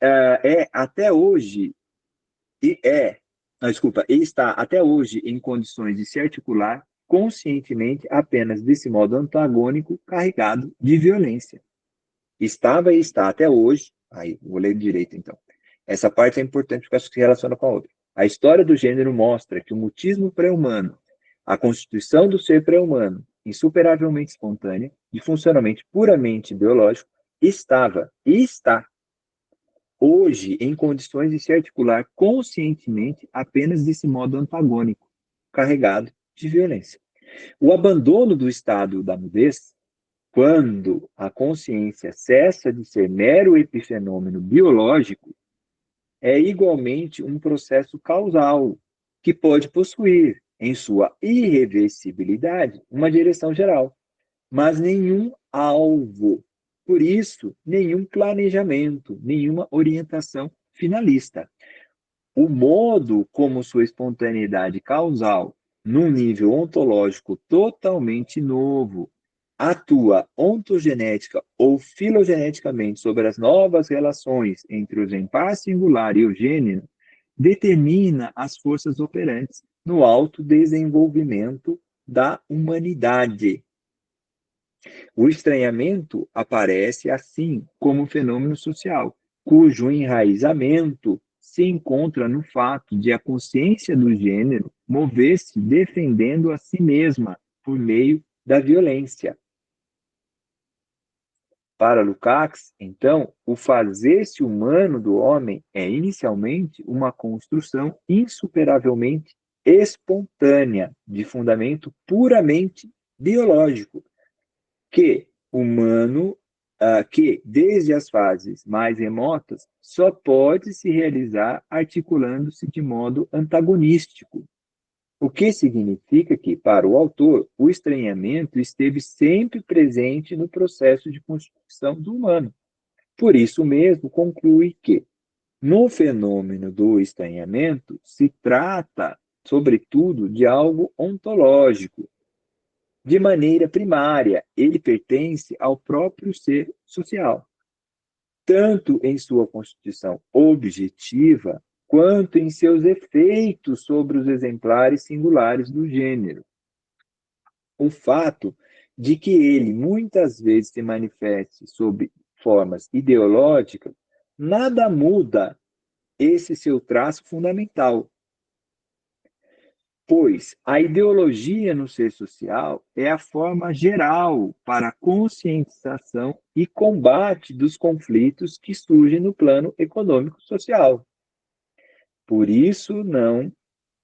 é até hoje e é, e está até hoje em condições de se articular conscientemente apenas desse modo antagônico carregado de violência. Estava e está até hoje, aí vou ler direito então. Essa parte é importante porque se relaciona com a outra. A história do gênero mostra que o mutismo pré-humano, a constituição do ser pré-humano, insuperavelmente espontânea, de funcionamento puramente biológico, estava e está hoje em condições de se articular conscientemente apenas desse modo antagônico, carregado de violência. O abandono do estado da nudez, quando a consciência cessa de ser mero epifenômeno biológico, é igualmente um processo causal que pode possuir, em sua irreversibilidade, uma direção geral, mas nenhum alvo. Por isso, nenhum planejamento, nenhuma orientação finalista. O modo como sua espontaneidade causal, num nível ontológico totalmente novo, atua ontogenética ou filogeneticamente sobre as novas relações entre o exemplar singular e o gênero, determina as forças operantes no autodesenvolvimento da humanidade. O estranhamento aparece, assim, como um fenômeno social, cujo enraizamento se encontra no fato de a consciência do gênero mover-se defendendo a si mesma por meio da violência. Para Lukács, então, o fazer-se humano do homem é inicialmente uma construção insuperavelmente espontânea, de fundamento puramente biológico, que humano, que desde as fases mais remotas só pode se realizar articulando-se de modo antagonístico, o que significa que, para o autor, o estranhamento esteve sempre presente no processo de construção do humano. Por isso mesmo, conclui que, no fenômeno do estranhamento, se trata, sobretudo, de algo ontológico. De maneira primária, ele pertence ao próprio ser social, tanto em sua constituição objetiva, quanto em seus efeitos sobre os exemplares singulares do gênero. O fato de que ele muitas vezes se manifeste sob formas ideológicas nada muda esse seu traço fundamental, pois a ideologia no ser social é a forma geral para a conscientização e combate dos conflitos que surgem no plano econômico-social. Por isso, não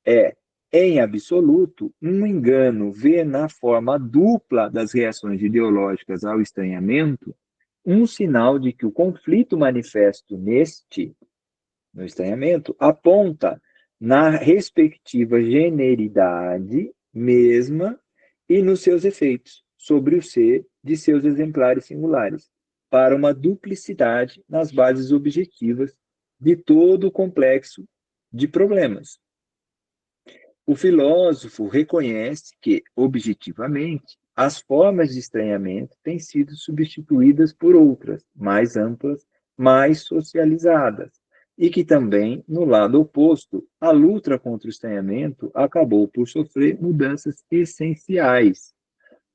é, em absoluto, um engano ver na forma dupla das reações ideológicas ao estranhamento um sinal de que o conflito manifesto no estranhamento, aponta na respectiva generidade mesma e nos seus efeitos sobre o ser de seus exemplares singulares, para uma duplicidade nas bases objetivas de todo o complexo de problemas. O filósofo reconhece que, objetivamente, as formas de estranhamento têm sido substituídas por outras, mais amplas, mais socializadas, e que também, no lado oposto, a luta contra o estranhamento acabou por sofrer mudanças essenciais.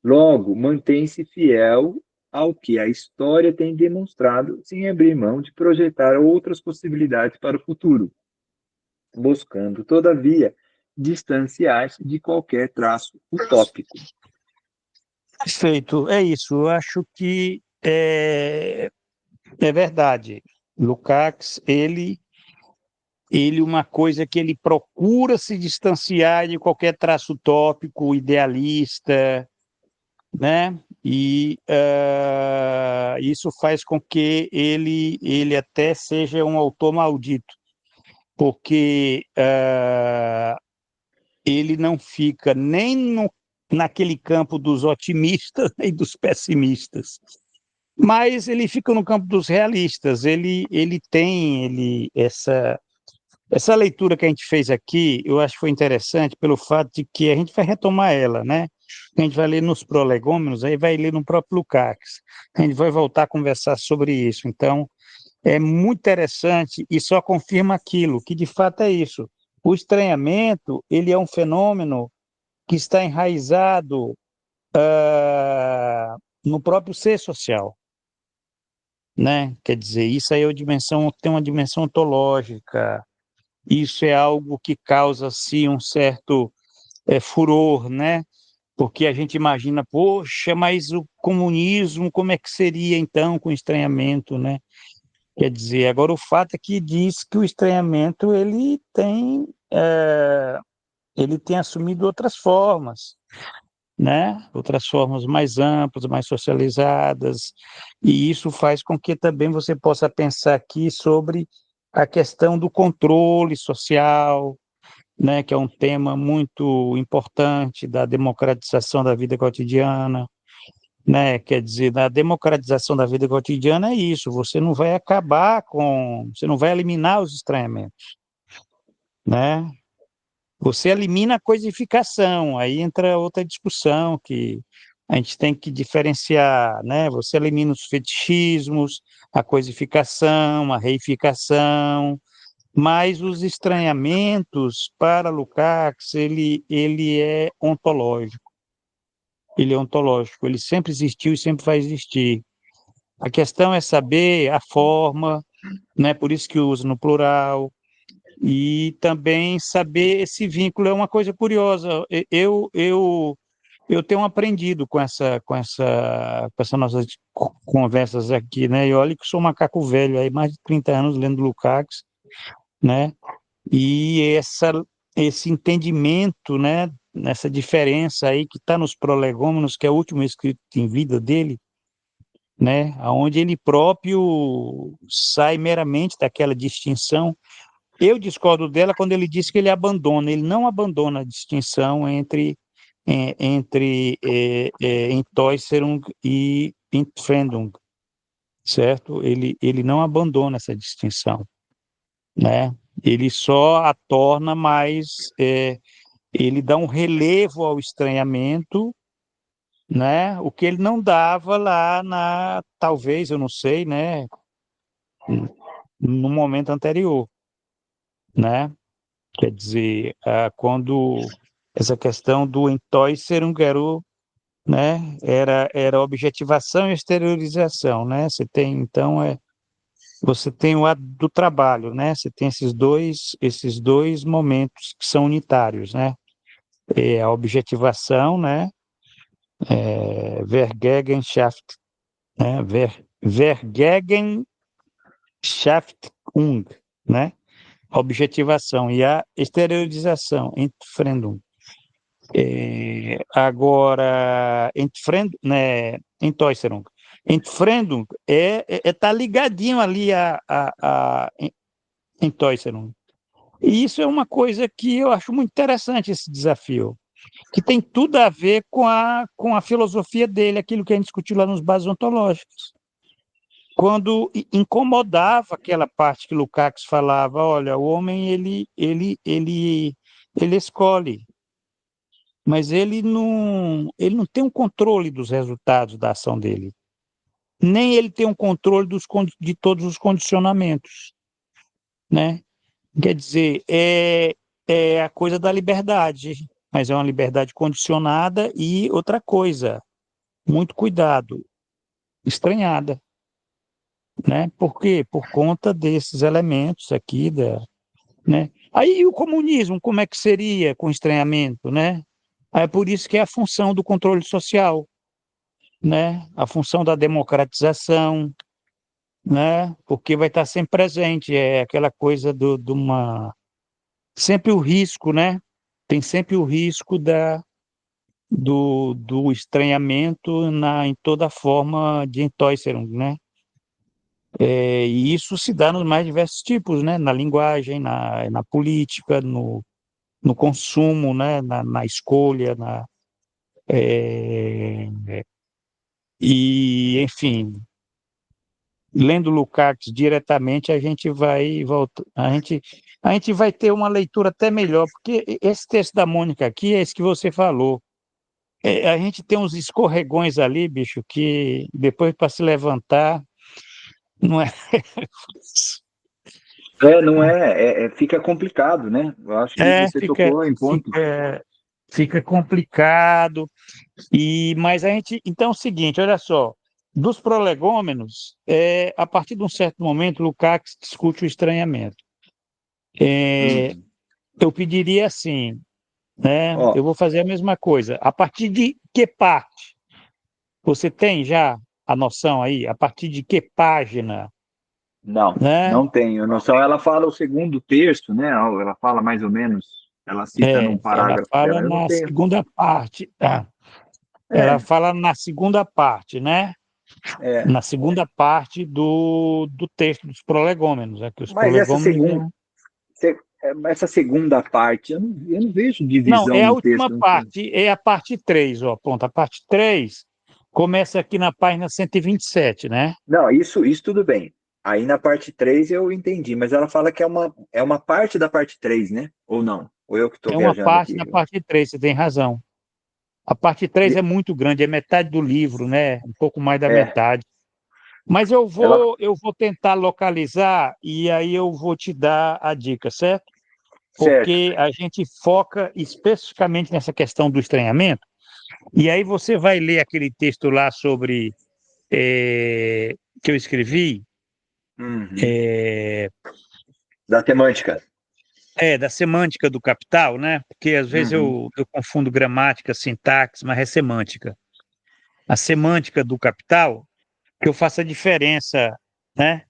Logo, mantém-se fiel ao que a história tem demonstrado, sem abrir mão de projetar outras possibilidades para o futuro, buscando, todavia, distanciar-se de qualquer traço utópico. Perfeito, é isso. Eu acho que é verdade. Lukács, ele uma coisa que ele procura se distanciar de qualquer traço utópico, idealista, né? E isso faz com que ele até seja um autor maldito, porque ele não fica nem naquele campo dos otimistas nem dos pessimistas. Mas ele fica no campo dos realistas, ele tem essa leitura que a gente fez aqui, eu acho que foi interessante pelo fato de que a gente vai retomar ela, né? A gente vai ler nos prolegômenos, aí vai ler no próprio Lukács. A gente vai voltar a conversar sobre isso. Então, é muito interessante e só confirma aquilo, que de fato é isso. O estranhamento, ele é um fenômeno que está enraizado no próprio ser social, né? Quer dizer, isso aí é uma dimensão, tem uma dimensão ontológica, isso é algo que causa, sim, um certo furor, né? Porque a gente imagina, poxa, mas o comunismo, como é que seria então com o estranhamento, né? Quer dizer, agora o fato é que diz que o estranhamento ele tem assumido outras formas, né? Outras formas mais amplas, mais socializadas, e isso faz com que também você possa pensar aqui sobre a questão do controle social, né, que é um tema muito importante da democratização da vida cotidiana, né? Quer dizer, na democratização da vida cotidiana é isso, você não vai eliminar os estranhamentos, né? Você elimina a coisificação, aí entra outra discussão que a gente tem que diferenciar, né? Você elimina os fetichismos, a coisificação, a reificação, mas os estranhamentos, para Lukács, ele é ontológico. Ele é ontológico, ele sempre existiu e sempre vai existir. A questão é saber a forma, né? Por isso que usa no plural, e também saber esse vínculo. É uma coisa curiosa. Eu tenho aprendido com essa nossas conversas aqui, né? E olha que eu sou um macaco velho, aí mais de 30 anos lendo Lukács, né? E esse entendimento, né, nessa diferença aí que está nos prolegômenos, que é o último escrito em vida dele, né, aonde ele próprio sai meramente daquela distinção. Eu discordo dela quando ele diz que ele não abandona a distinção entre Entäußerung e Entfremdung, certo? Ele não abandona essa distinção, né? Ele só a torna mais, ele dá um relevo ao estranhamento, né? O que ele não dava lá talvez, eu não sei, né? No momento anterior, né? Quer dizer, quando essa questão do Entäußerung, né? Era objetivação e exteriorização, né? Você tem o ato do trabalho, né? Você tem esses dois momentos que são unitários, né? É a objetivação, né? Vergegenschaft, né? Vergegenschaftung, né? A objetivação e a exteriorização, Entfremdung. Agora, né? Entäußerung. Entfremdung tá ligadinho ali a Entäußerung. E isso é uma coisa que eu acho muito interessante, esse desafio, que tem tudo a ver com a filosofia dele, aquilo que a gente discutiu lá nos bases ontológicos. Quando incomodava aquela parte que Lukács falava, olha, o homem ele escolhe, mas ele não tem um controle dos resultados da ação dele, nem ele tem um controle de todos os condicionamentos, né? Quer dizer, é a coisa da liberdade, mas é uma liberdade condicionada e outra coisa, muito cuidado, estranhada, né? Por quê? Por conta desses elementos aqui, né? Aí o comunismo, como é que seria com estranhamento, né? É por isso que é a função do controle social, né? A função da democratização, né? Porque vai estar sempre presente, é aquela coisa de uma sempre o risco, né? Tem sempre o risco do estranhamento em toda forma de Entäußerung, né? E isso se dá nos mais diversos tipos, né? Na linguagem, na política, no consumo, né? Na escolha, é, e, enfim. lendo Lukács diretamente, a gente vai voltar, a gente vai ter uma leitura até melhor, porque esse texto da Mônica aqui é esse que você falou. A gente tem uns escorregões ali, bicho, que depois para se levantar, não é? Não fica complicado, né? Eu acho que É, você tocou em pontos. fica complicado. Mas a gente. Então é o seguinte, olha só. Dos prolegômenos, a partir de um certo momento, Lukács discute o estranhamento. É, Uhum. eu pediria assim, né? Ó, Eu vou fazer a mesma coisa. A partir de que parte? Você tem já a noção aí? A partir de que página? Né? não tenho noção. Ela fala o segundo terço, né? Ela fala mais ou menos, ela cita num Ela parágrafo fala dela. Eu não na tenho. segunda parte. Ela É, fala na segunda parte, né? é. Na segunda parte do texto dos prolegômenos. É que os Mas essa prolegômenos. segunda, essa segunda parte, eu não vejo Não, divisão é a no última texto. Não sei. parte, é a parte 3, ó, ponto. A parte 3 começa aqui na página 127, né? Não, isso tudo bem. Aí na parte 3 eu entendi, mas ela fala que é uma parte da parte 3, né? Ou não? Ou eu que estou É uma viajando parte aqui? da parte 3, você tem razão. A parte 3 é muito grande, é metade do livro, né? Um pouco mais da É, metade. Mas eu ela. vou, eu vou tentar localizar e aí eu vou te dar a dica, certo? Certo. Porque a gente foca especificamente nessa questão do estranhamento, e aí você vai ler aquele texto lá sobre que eu escrevi, Uhum. é, Da semântica. da semântica do capital, né? Porque às vezes Uhum. eu confundo gramática, sintaxe, mas é semântica. A semântica do capital, que eu faço a diferença, né?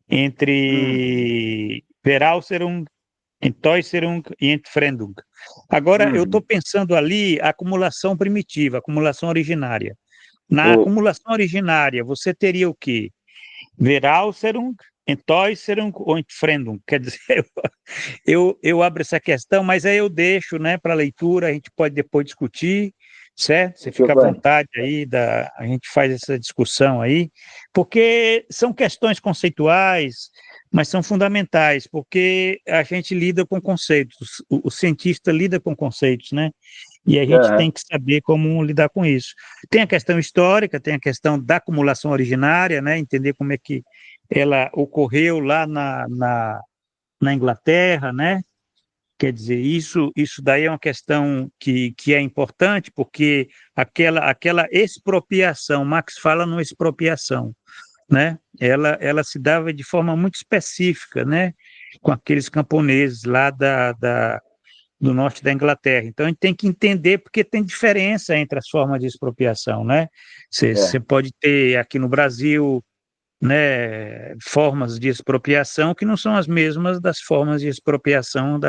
Uhum. Entre Verauserung, Entäuserung e Entfremdung. Agora, eu estou Uhum. pensando ali a acumulação primitiva, a acumulação originária. Na O, acumulação originária, você teria o quê? Verauserung, Entäuserung ou Entfremdung. Quer dizer, eu abro essa questão, mas aí eu deixo, né, para leitura, a gente pode depois discutir, certo? Você fica à Giovanni, vontade aí, a gente faz essa discussão aí, porque são questões conceituais, mas são fundamentais, porque a gente lida com conceitos, o cientista lida com conceitos, né? E a gente aham, tem que saber como lidar com isso. Tem a questão histórica, tem a questão da acumulação originária, né? Entender como é que ela ocorreu lá na Inglaterra, né? Quer dizer, isso daí é uma questão que é importante, porque aquela expropriação, Marx fala numa expropriação, né? Ela se dava de forma muito específica, né? Com aqueles camponeses lá do norte da Inglaterra. Então, a gente tem que entender porque tem diferença entre as formas de expropriação, né? é. Você pode ter aqui no Brasil, né, formas de expropriação que não são as mesmas das formas de expropriação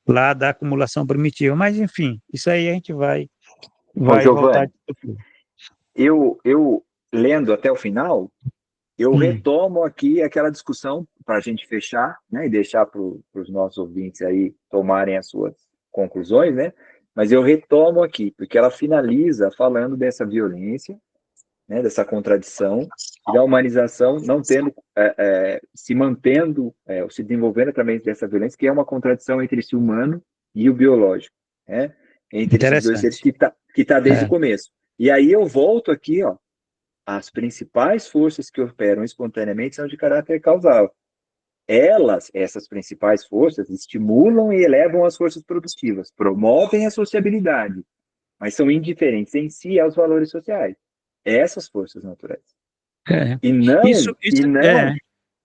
lá da acumulação primitiva. Mas, enfim, isso aí a gente Ô, vai voltar a Giovanni, discutir. eu lendo até o final, eu Hum, retomo aqui aquela discussão para a gente fechar, né, e deixar para os nossos ouvintes aí tomarem as suas conclusões, né? Mas eu retomo aqui, porque ela finaliza falando dessa violência, né, dessa contradição e da humanização não tendo, se mantendo, ou se desenvolvendo através dessa violência, que é uma contradição entre esse humano e o biológico, né? Entre esses dois seres interessante. que tá desde o É, começo. E aí eu volto aqui, ó, as principais forças que operam espontaneamente são de caráter causal. Elas, essas principais forças, estimulam e elevam as forças produtivas, promovem a sociabilidade, mas são indiferentes em si aos valores sociais. Essas forças naturais. é. E Isso, não, e isso é, não,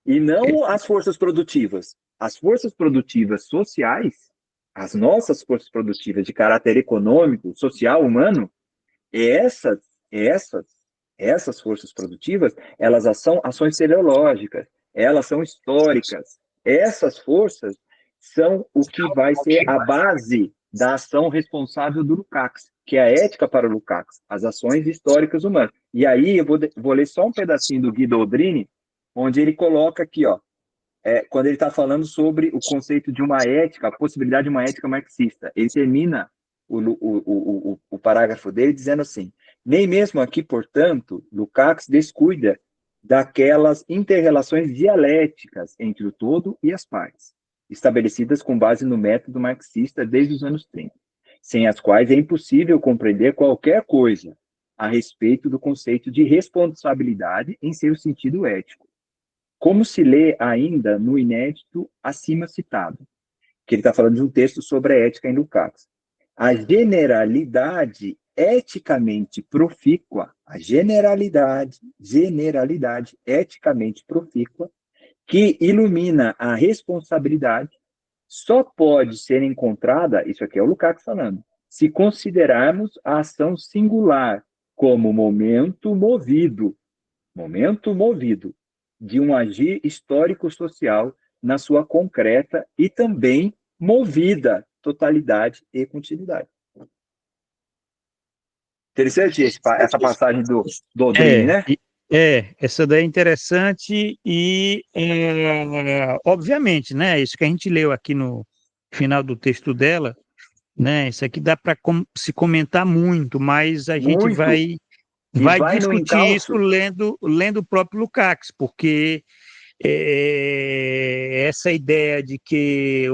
e não as forças produtivas. As forças produtivas sociais, as nossas forças produtivas de caráter econômico, social, humano, essas, essas, essas forças produtivas, elas são ações teleológicas, elas são históricas. Essas forças são o que vai ser a base da ação responsável do Lukács, que é a ética para o Lukács, as ações históricas humanas. E aí eu vou ler só um pedacinho do Guido Oldrini, onde ele coloca aqui, ó, quando ele está falando sobre o conceito de uma ética, a possibilidade de uma ética marxista. Ele termina o parágrafo dele dizendo assim: nem mesmo aqui, portanto, Lukács descuida daquelas inter-relações dialéticas entre o todo e as partes, estabelecidas com base no método marxista desde os anos 30, sem as quais é impossível compreender qualquer coisa a respeito do conceito de responsabilidade em seu sentido ético. Como se lê ainda no inédito acima citado, que ele está falando de um texto sobre a ética em Lukács. A generalidade eticamente profícua, a generalidade eticamente profícua, que ilumina a responsabilidade, só pode ser encontrada, isso aqui é o Lukács falando, se considerarmos a ação singular como momento movido de um agir histórico-social na sua concreta e também movida totalidade e continuidade. Interessante essa passagem do Aldrin, né? Essa daí é interessante e, obviamente, né, isso que a gente leu aqui no final do texto dela, né, isso aqui dá para se comentar muito, mas a gente vai discutir isso lendo o próprio Lukács, porque essa ideia de que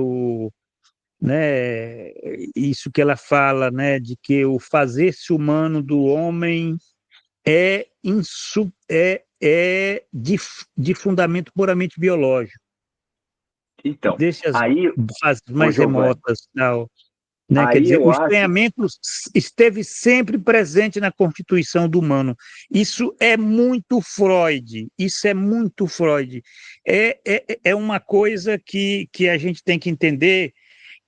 né, isso que ela fala, né, de que o fazer-se humano do homem é de fundamento puramente biológico. Então, Deixa as aí, fases mais remotas, tal, né? Aí Quer dizer, o acho... estranhamento esteve sempre presente na constituição do humano. Isso é muito Freud. É uma coisa que a gente tem que entender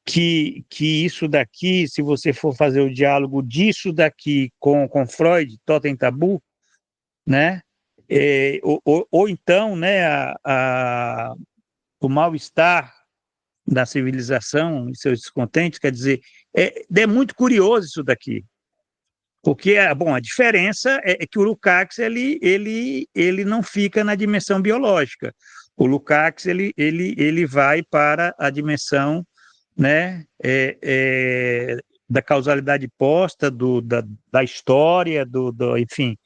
que isso daqui, se você for fazer o diálogo disso daqui com Freud, Totem e Tabu, né? Ou então, né, o mal-estar da civilização e seus descontentes, quer dizer, é muito curioso isso daqui, porque a diferença é que o Lukács ele não fica na dimensão biológica. O Lukács ele vai para a dimensão, né, da causalidade posta, da história, enfim,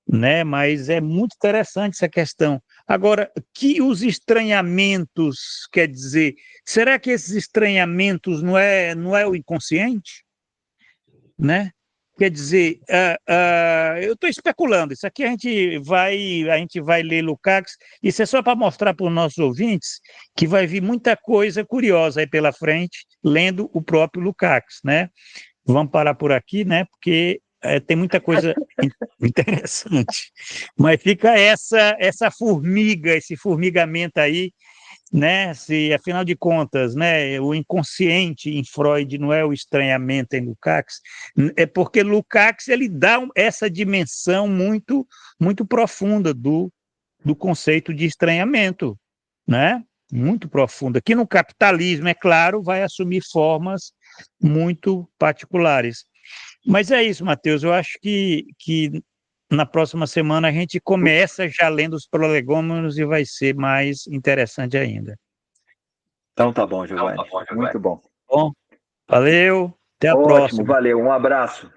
né? Mas é muito interessante essa questão. Agora, que os estranhamentos, quer dizer, será que esses estranhamentos não é o inconsciente, né? Quer dizer, eu estou especulando. Isso aqui a gente vai ler Lukács. Isso é só para mostrar para os nossos ouvintes que vai vir muita coisa curiosa aí pela frente, lendo o próprio Lukács, né? Vamos parar por aqui, né? Porque tem muita coisa interessante. Mas fica essa formiga, esse formigamento aí, né? Se, afinal de contas, né, o inconsciente em Freud não é o estranhamento em Lukács, é porque Lukács ele dá essa dimensão muito, muito profunda do conceito de estranhamento, né? Muito profunda, que no capitalismo, é claro, vai assumir formas muito particulares. Mas é isso, Matheus. Eu acho que na próxima semana a gente começa já lendo os prolegômenos e vai ser mais interessante ainda. Então tá bom, Giovanni. Muito bom. Bom, valeu. Até a Ótimo, próxima. valeu. Um abraço.